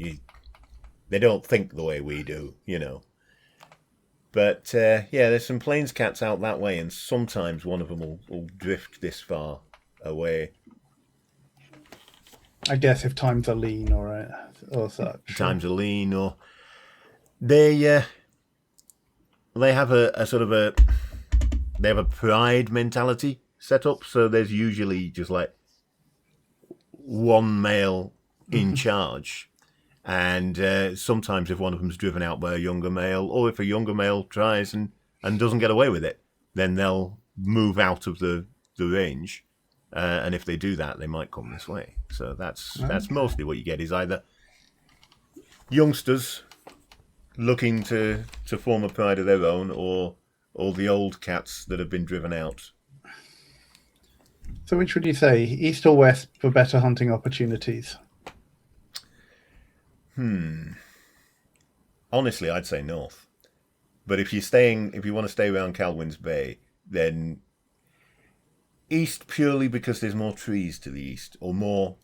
They don't think the way we do, But there's some plains cats out that way, and sometimes one of them will drift this far away. I guess if times are lean or such. Times are lean, or they have a sort of they have a pride mentality set up. So there's usually just like one male in charge. And sometimes if one of them's driven out by a younger male, or if a younger male tries and doesn't get away with it, then they'll move out of the range. And if they do that, they might come this way. So that's mostly what you get, is either youngsters looking to form a pride of their own, or the old cats that have been driven out. So which would you say, east or west, for better hunting opportunities? Honestly, I'd say north. But if you want to stay around Kalwin's Bay, then east, purely because there's more trees to the east, or more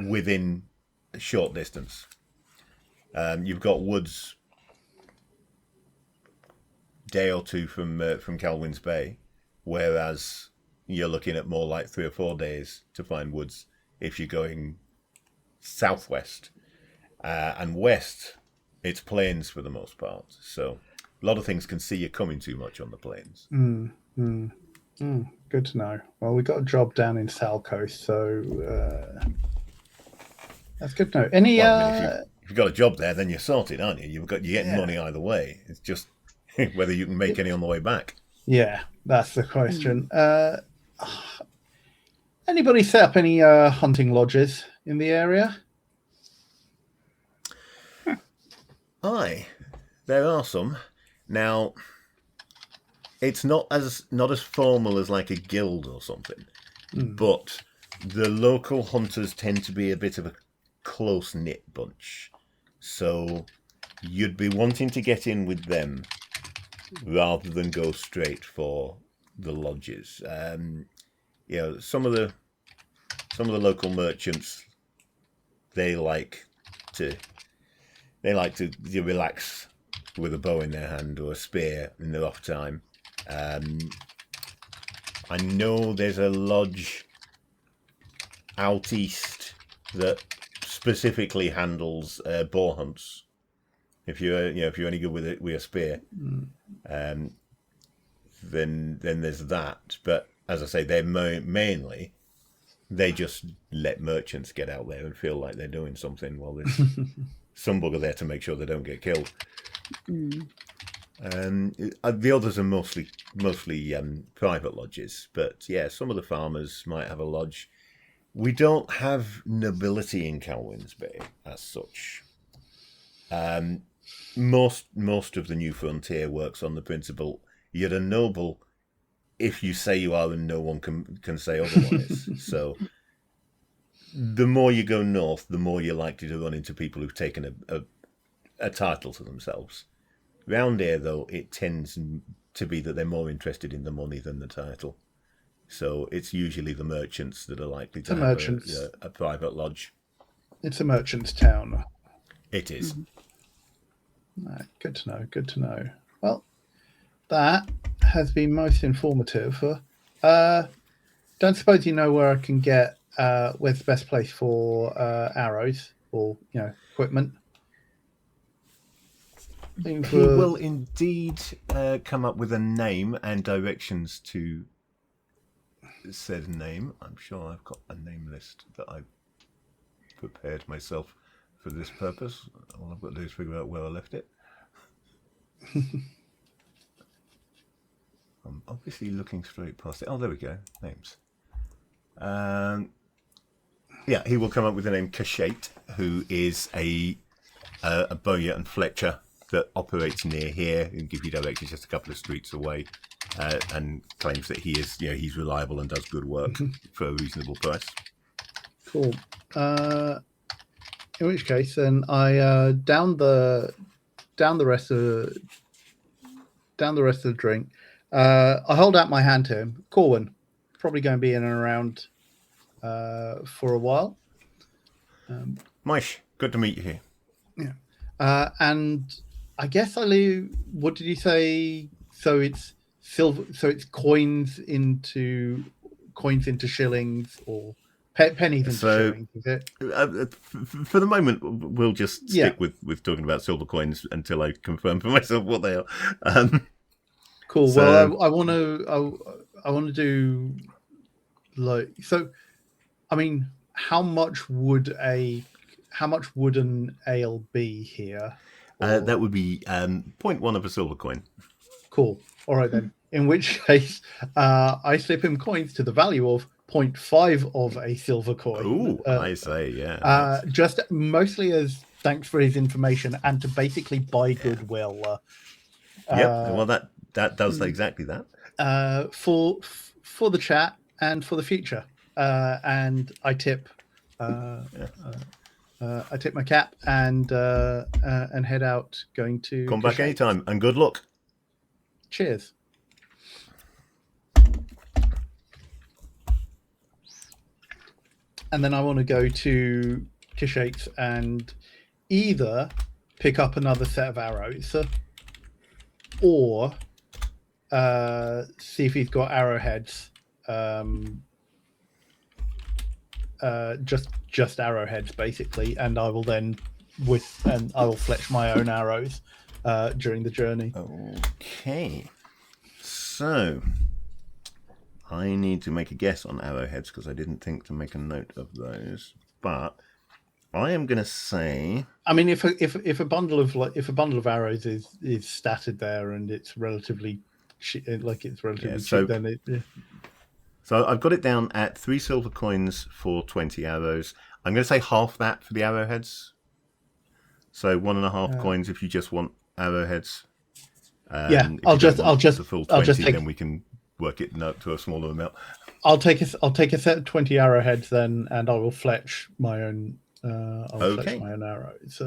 within a short distance. You've got woods day or two from Kalwin's Bay, whereas you're looking at more like 3 or 4 days to find woods if you're going southwest. And west, it's plains for the most part. So a lot of things can see you coming too much on the plains. Good to know. Well, we got a job down in South Coast, so that's good to know. Any? If you've got a job there, then you're sorted, aren't you? You're getting money either way. It's just whether you can make any on the way back. Yeah, that's the question. Anybody set up any hunting lodges in the area? Aye, there are some. Now, it's not as formal as like a guild or something, but the local hunters tend to be a bit of a close-knit bunch. So you'd be wanting to get in with them rather than go straight for the lodges. Some of the local merchants, they like to relax with a bow in their hand or a spear in their off time. I know there's a lodge out east that specifically handles boar hunts. If you're only good with a spear, then there's that. But as I say, they're mainly they just let merchants get out there and feel like they're doing something while there's some bugger there to make sure they don't get killed. The others are mostly private lodges, but yeah, some of the farmers might have a lodge. We don't have nobility in Kalwin's Bay as such. Most of the New Frontier works on the principle you're a noble if you say you are, and no one can say otherwise. So the more you go north, the more you're likely to run into people who've taken a title to themselves. Round here, though, it tends to be that they're more interested in the money than the title. So it's usually the merchants that are likely to have a private lodge. It's a merchant's town. It is. Right, good to know. Well, that has been most informative. Don't suppose you know where I can get, where's the best place for arrows or, equipment? He will indeed come up with a name and directions to said name. I'm sure I've got a name list that I've prepared myself for this purpose. All I've got to do is figure out where I left it. I'm obviously looking straight past it. Oh, there we go. Names. Yeah, he will come up with the name Kashate, who is a bowyer and fletcher that operates near here and give you directions just a couple of streets away, and claims that he is, he's reliable and does good work for a reasonable price. Cool. In which case, then I down the rest of the drink. I hold out my hand to him. Kalwin, probably going to be in and around for a while. Maish, good to meet you here. Yeah. And I guess I leave. What did you say? So it's silver. So it's coins into shillings or pennies into shillings. Is it? For the moment, we'll just stick with talking about silver coins until I confirm for myself what they are. Cool. So, well, I want to do like so. I mean, how much would an ale be here? That would be 0.1 of a silver coin. Cool. All right then. In which case, I slip him coins to the value of 0.5 of a silver coin. Oh, I say, yeah. Just mostly as thanks for his information and to basically buy goodwill. Well, that does exactly that. For the chat and for the future. And I tip. I tip my cap and head out. Going to come back anytime and good luck. Cheers. And then I want to go to Kishate's and either pick up another set of arrows or see if he's got arrowheads. Just arrowheads basically, and I will then I will fletch my own arrows during the journey. Okay, so I need to make a guess on arrowheads because I didn't think to make a note of those, but I am going to say. I mean, if a bundle of arrows is statted there and it's relatively cheap, cheap, then it. Yeah. So I've got it down at 3 silver coins for 20 arrows. I'm going to say half that for the arrowheads. So 1.5 coins if you just want arrowheads. I'll just the full 20, then we can work it up to a smaller amount. I'll take a set of 20 arrowheads then, and I will fletch my own. Fletch my own arrows.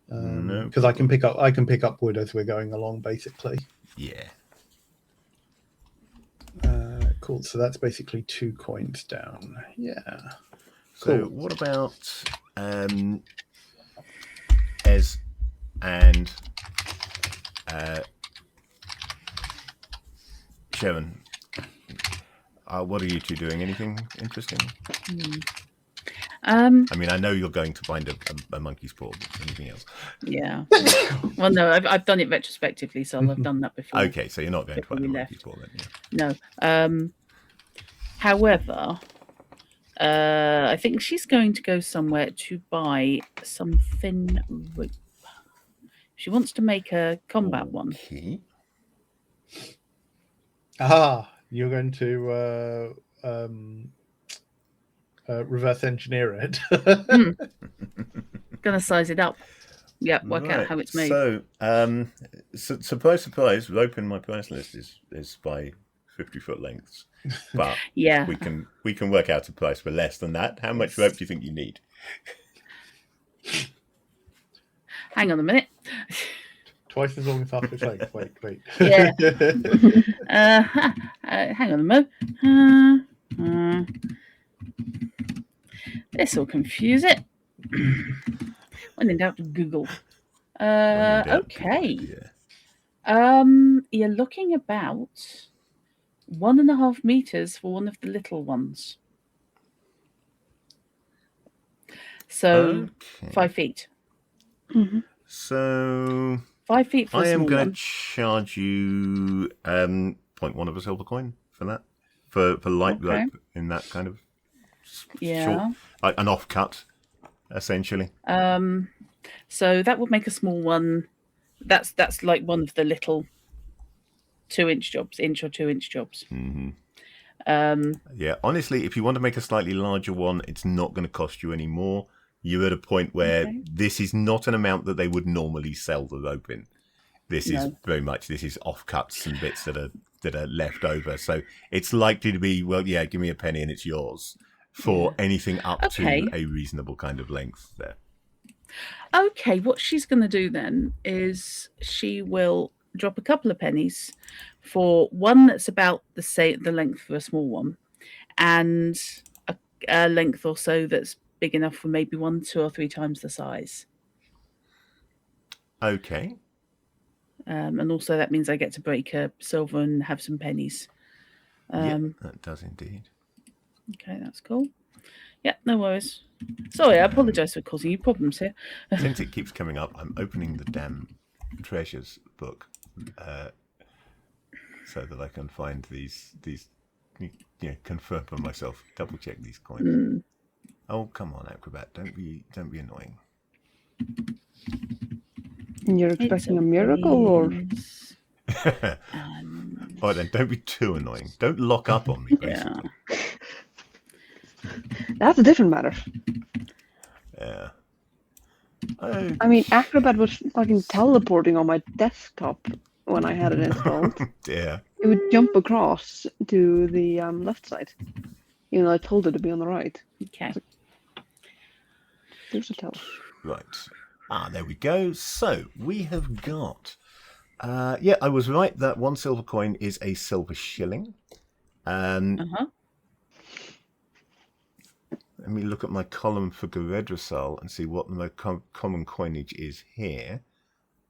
Because I can pick up wood as we're going along, basically. Yeah. Cool. So that's basically 2 coins down. Yeah. So cool. What about Ez and Sharon? what are you two doing? Anything interesting? I mean, I know you're going to find a monkey's paw. But anything else? Yeah. Well, no, I've done it retrospectively, so I've done that before. Okay, so you're not going to find a monkey's paw then. Yeah. No. However, I think she's going to go somewhere to buy some thin rope. She wants to make a combat one. You're going to reverse engineer it. Gonna size it up. Yeah, work out how it's made. So, surprise, surprise, rope in my price list is by 50-foot lengths. But yeah, we can work out a price for less than that. How much rope do you think you need? Hang on a minute. Twice as long as half its length. Wait. Yeah. Hang on a moment. This will confuse it. When in doubt, Google. Okay. You're looking about 1.5 meters for one of the little ones. So 5 feet. Mm-hmm. So 5 feet for a small one. I am going to charge you 0.1 of a silver coin for that. For light rope in that kind of short, like an offcut, essentially. So that would make a small one. That's like one of the little 2-inch jobs, inch or 2-inch jobs. Mm-hmm. Yeah, honestly, if you want to make a slightly larger one, it's not going to cost you any more. You're at a point where this is not an amount that they would normally sell the rope in. This is very much, this is offcuts and bits that are left over. So it's likely to be, well, yeah, give me a penny and it's yours for anything up to a reasonable kind of length there. Okay, what she's going to do then is she will drop a couple of pennies for one that's about the length for a small one, and a length or so that's big enough for maybe 1, 2, or 3 times the size. Okay. And also that means I get to break a silver and have some pennies. Yeah, that does indeed. Okay, that's cool. Yeah, no worries. Sorry, I apologise for causing you problems here. Since it keeps coming up, I'm opening the damn treasures book so that I can find these confirm for myself, double check these coins. Oh, come on, Acrobat, don't be annoying. You're expecting a miracle, or? All right, then, don't be too annoying. Don't lock up on me, basically. Yeah. That's a different matter. Yeah. I mean, Acrobat was fucking teleporting on my desktop when I had it installed. Yeah. It would jump across to the left side, even though I told it to be on the right. Okay. There's a tell. Right. There we go. So we have got. I was right that 1 silver coin is a silver shilling. Let me look at my column for Garedrasal and see what the most common coinage is here.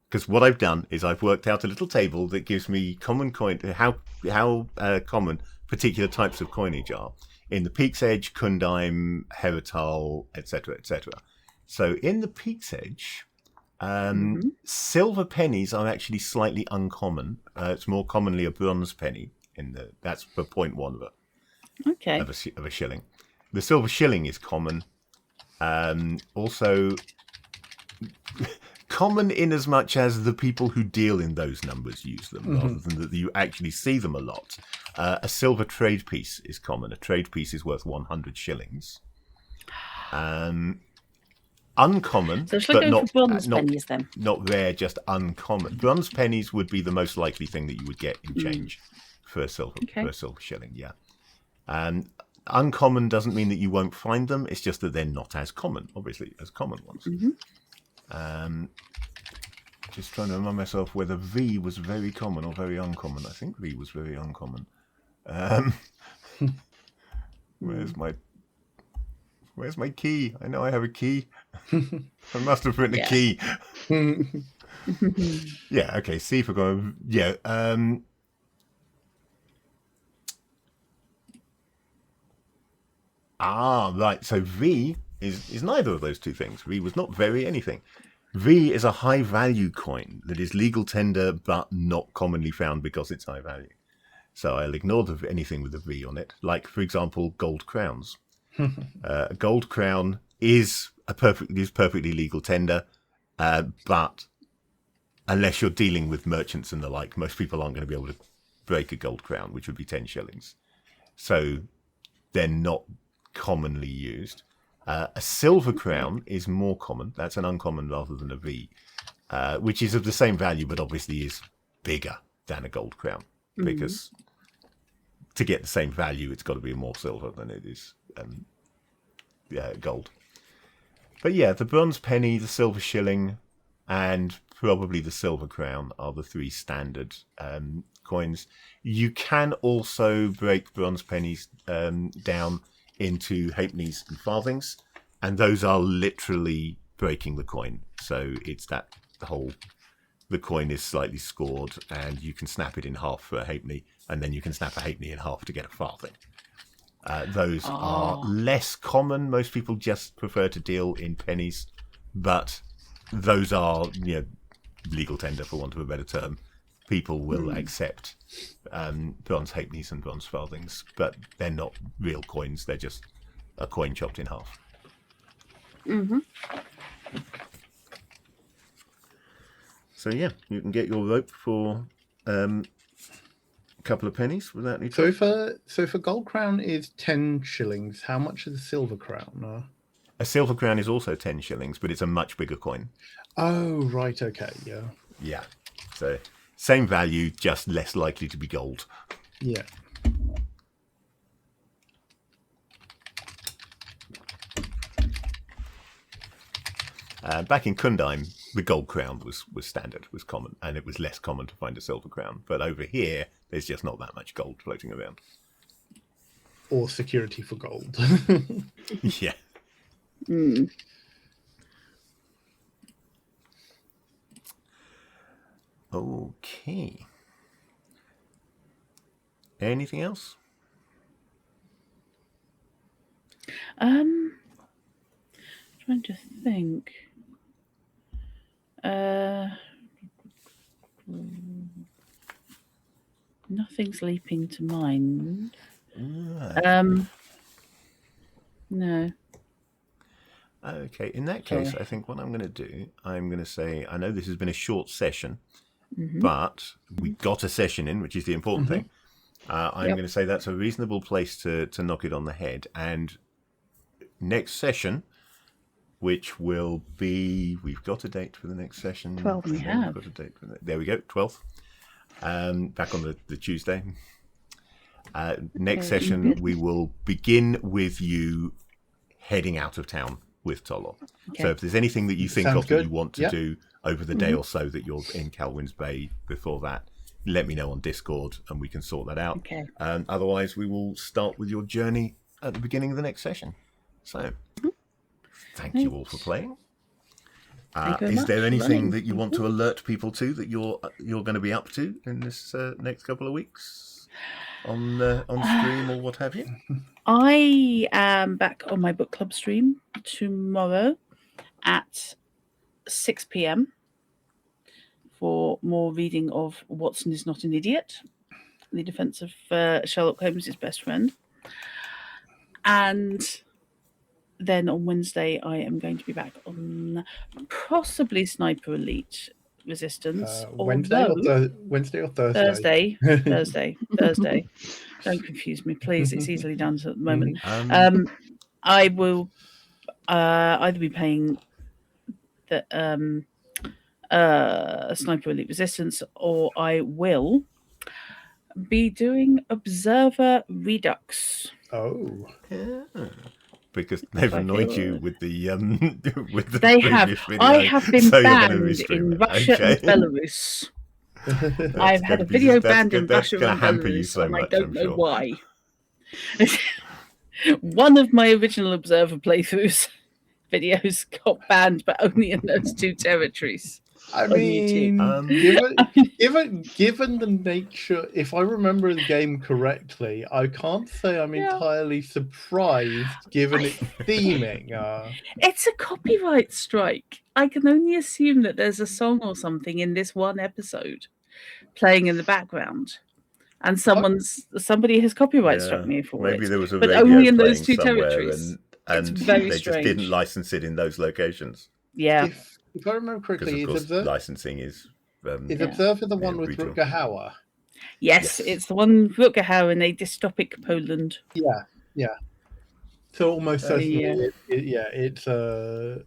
Because what I've done is I've worked out a little table that gives me common coin, how common particular types of coinage are in the Peak's Edge, Kundime, Herital, etc., etc. So in the Peak's Edge, silver pennies are actually slightly uncommon. It's more commonly a bronze penny that's for 0.1 of a shilling. The silver shilling is common. Also common in as much as the people who deal in those numbers use them, rather than that you actually see them a lot. A silver trade piece is common. A trade piece is worth 100 shillings. Uncommon, so but not bronze pennies then. Not rare, just uncommon. Bronze pennies would be the most likely thing that you would get in change for a silver shilling. Yeah. Uncommon doesn't mean that you won't find them. It's just that they're not as common, obviously, as common ones. Just trying to remind myself whether V was very common or very uncommon. I think V was very uncommon. Where's my key? I know I have a key. I must have written a key. Yeah. Okay. C for going. Yeah. Ah, right. So V is neither of those two things. V was not very anything. V is a high value coin that is legal tender but not commonly found because it's high value. So I'll ignore anything with a V on it. Like, for example, gold crowns. A gold crown is perfectly legal tender, but unless you're dealing with merchants and the like, most people aren't going to be able to break a gold crown, which would be 10 shillings. So they're not commonly used. A silver crown is more common. That's an uncommon rather than a V, which is of the same value, but obviously is bigger than a gold crown, because to get the same value, it's got to be more silver than it is gold. But yeah, the bronze penny, the silver shilling, and probably the silver crown are the three standard coins. You can also break bronze pennies down into halfpennies and farthings, and those are literally breaking the coin. So it's that the coin is slightly scored, and you can snap it in half for a halfpenny, and then you can snap a halfpenny in half to get a farthing. Those are less common. Most people just prefer to deal in pennies, but those are legal tender, for want of a better term. People will accept bronze halfpennies and bronze farthings, but they're not real coins. They're just a coin chopped in half. Mm-hmm. So yeah, you can get your rope for a couple of pennies without any So trouble. if a gold crown is 10 shillings, how much is a silver crown? A silver crown is also 10 shillings, but it's a much bigger coin. Oh, right, okay, yeah. Yeah. So same value, just less likely to be gold. Yeah. Back in Kundheim, the gold crown was standard, was common, and it was less common to find a silver crown. But over here, there's just not that much gold floating around. Or security for gold. Yeah. Mm. Okay. Anything else? Trying to think. Nothing's leaping to mind. No. Okay, in that case, I think what I'm going to do, I'm going to say, I know this has been a short session, but we got a session in, which is the important thing. I'm going to say that's a reasonable place to knock it on the head. And next session, which will be, we've got a date for the next session. 12th. We have. Got a date for there we go, 12th. Back on the Tuesday. Next session, we will begin with you heading out of town with Tolor. Okay. So if there's anything that you think Sounds of that good. you want to do over the day or so that you're in Kalwin's Bay before that, let me know on Discord and we can sort that out. Okay. Otherwise, we will start with your journey at the beginning of the next session. So thank you all for playing. Thank you very Is much there for anything running. that you want to alert people to that you're going to be up to in this next couple of weeks on stream or what have you? I am back on my book club stream tomorrow at 6 p.m. for more reading of Watson is Not an Idiot, The Defense of Sherlock Holmes' Best Friend. And then on Wednesday, I am going to be back on possibly Sniper Elite Resistance. Wednesday or Thursday? Thursday. Don't confuse me, please. It's easily done at the moment. I will either be playing the Sniper Elite Resistance, or I will be doing Observer Redux. Oh. Yeah. Because they've annoyed you with the with the They previous have. video, I have been so you're gonna banned restream in it. Russia Okay. and Belarus. I've had a gonna be video just- that's banned in good- that's Russia gonna and hamper you Belarus, so and I much, don't I'm know sure. why. One of my original Observer playthroughs videos got banned, but only in those two territories. I on YouTube. mean, given the nature, if I remember the game correctly, I can't say I'm entirely surprised given its theming. It's a copyright strike. I can only assume that there's a song or something in this one episode playing in the background, and somebody has copyright struck me for maybe it. there was a but radio only in playing those two somewhere, territories. and very they just didn't strange. license it in those locations. Yeah. If I remember Because correctly, of course licensing is. Is Observer the one with regional. Rutger Hauer? Yes, it's the one Rutger Hauer in a dystopic Poland. Yeah. So almost certainly, Yeah. it's a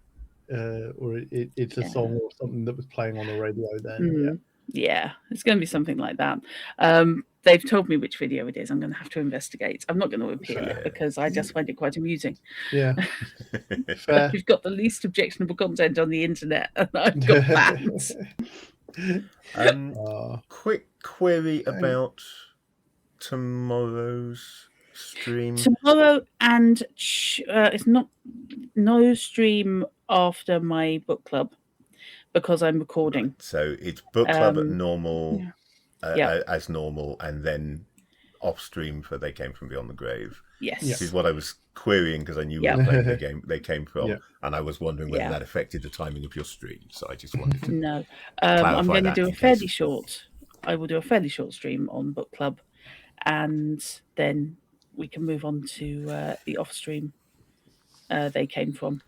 it's a song or something that was playing on the radio then. Yeah, it's going to be something like that. They've told me which video it is. I'm going to have to investigate. I'm not going to appeal it because I just find it quite amusing. Yeah, fair. You've got the least objectionable content on the internet, and I've got that. Quick query about tomorrow's stream. Tomorrow, and it's no stream after my book club because I'm recording. So it's book club at normal, as normal, and then off stream for They Came From Beyond the Grave. Yes, this is what I was querying because I knew we were playing the game they came from, and I was wondering whether that affected the timing of your stream. So I just wanted to no. I'm going to do a fairly short. I will do a fairly short stream on book club, and then we can move on to the off stream They Came From.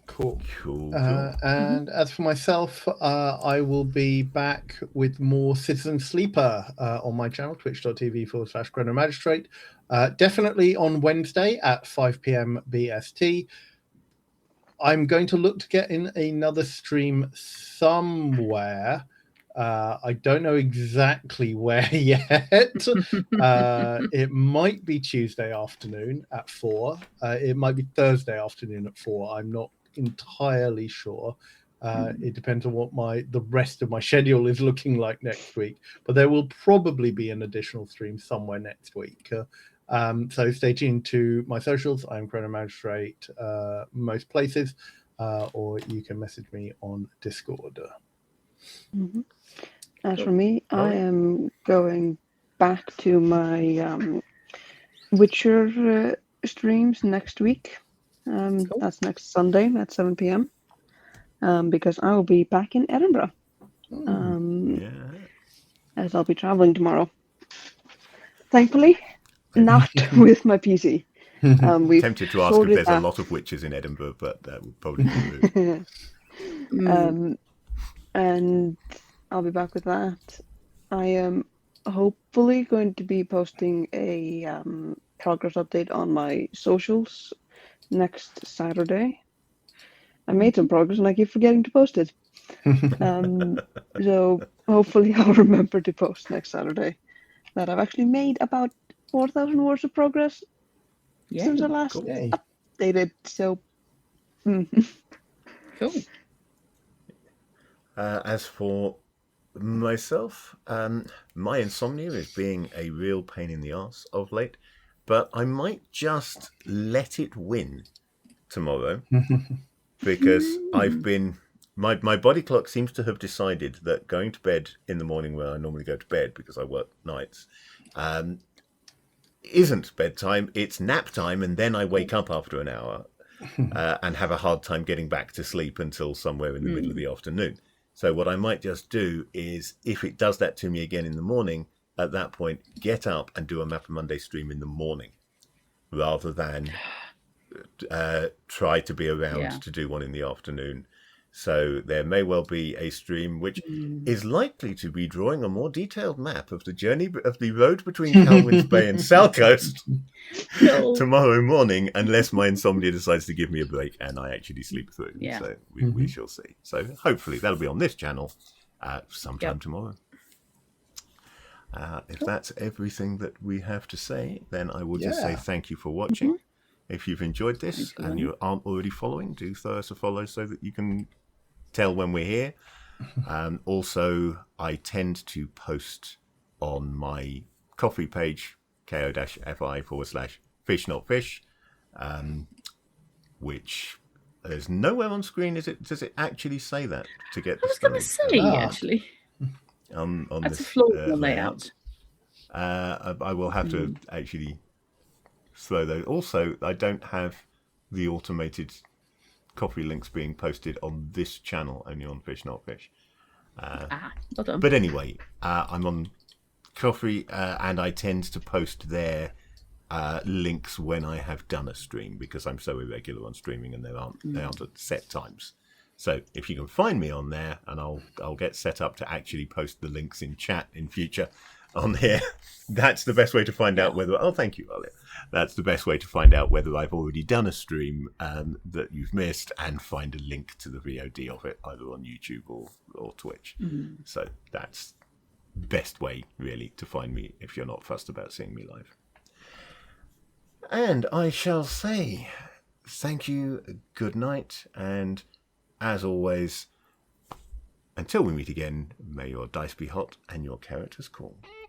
Cool. And as for myself, I will be back with more Citizen Sleeper on my channel, twitch.tv/Chrono Magistrate. Definitely on Wednesday at 5 p.m. BST. I'm going to look to get in another stream somewhere. I don't know exactly where yet. It might be Tuesday afternoon at 4. It might be Thursday afternoon at 4. I'm not entirely sure. It depends on what the rest of my schedule is looking like next week. But there will probably be an additional stream somewhere next week. So stay tuned to my socials. I'm Chrono Magistrate most places, or you can message me on Discord. As for me, I am going back to my Witcher streams next week. That's next Sunday at 7 p.m. Because I will be back in Edinburgh. As I'll be traveling tomorrow. Thankfully, not with my PC. We've tempted to ask if there's a lot of witches in Edinburgh, but that would probably be rude. And I'll be back with that. I am hopefully going to be posting a progress update on my socials next Saturday. I made some progress and I keep forgetting to post it. So hopefully I'll remember to post next Saturday that I've actually made about 4,000 words of progress since I last updated. So, cool. As for myself, my insomnia is being a real pain in the arse of late, but I might just let it win tomorrow because I've been my body clock seems to have decided that going to bed in the morning where I normally go to bed because I work nights isn't bedtime, it's nap time, and then I wake up after an hour and have a hard time getting back to sleep until somewhere in the middle of the afternoon. So what I might just do is, if it does that to me again in the morning, at that point, get up and do a Mappa Monday stream in the morning, rather than try to be around to do one in the afternoon. So there may well be a stream which is likely to be drawing a more detailed map of the journey of the road between Kalwin's Bay and South Coast tomorrow morning, unless my insomnia decides to give me a break and I actually sleep through. Yeah. So we shall see. So hopefully that'll be on this channel sometime tomorrow. If that's everything that we have to say, then I will just say thank you for watching. If you've enjoyed this and you aren't already following, do throw us a follow so that you can tell when we're here. Also, I tend to post on my Ko-fi page, ko-fi/fish not fish, which There's nowhere on screen. Does it actually say that to get the I was going to spelling say, actually. on That's this a flaw layout? in the layout. I will have to actually throw those. Also, I don't have the automated copy links being posted on this channel, only on Fish Not Fish. Well done. But anyway, I'm on Coffee, and I tend to post their links when I have done a stream, because I'm so irregular on streaming and they aren't at set times. So if you can find me on there, and I'll get set up to actually post the links in chat in future on here. That's the best way to find out whether. Oh, thank you, Ollie. That's the best way to find out whether I've already done a stream that you've missed, and find a link to the VOD of it either on YouTube or Twitch. So that's the best way really to find me if you're not fussed about seeing me live. And I shall say thank you, good night, and as always, until we meet again, may your dice be hot and your characters cool.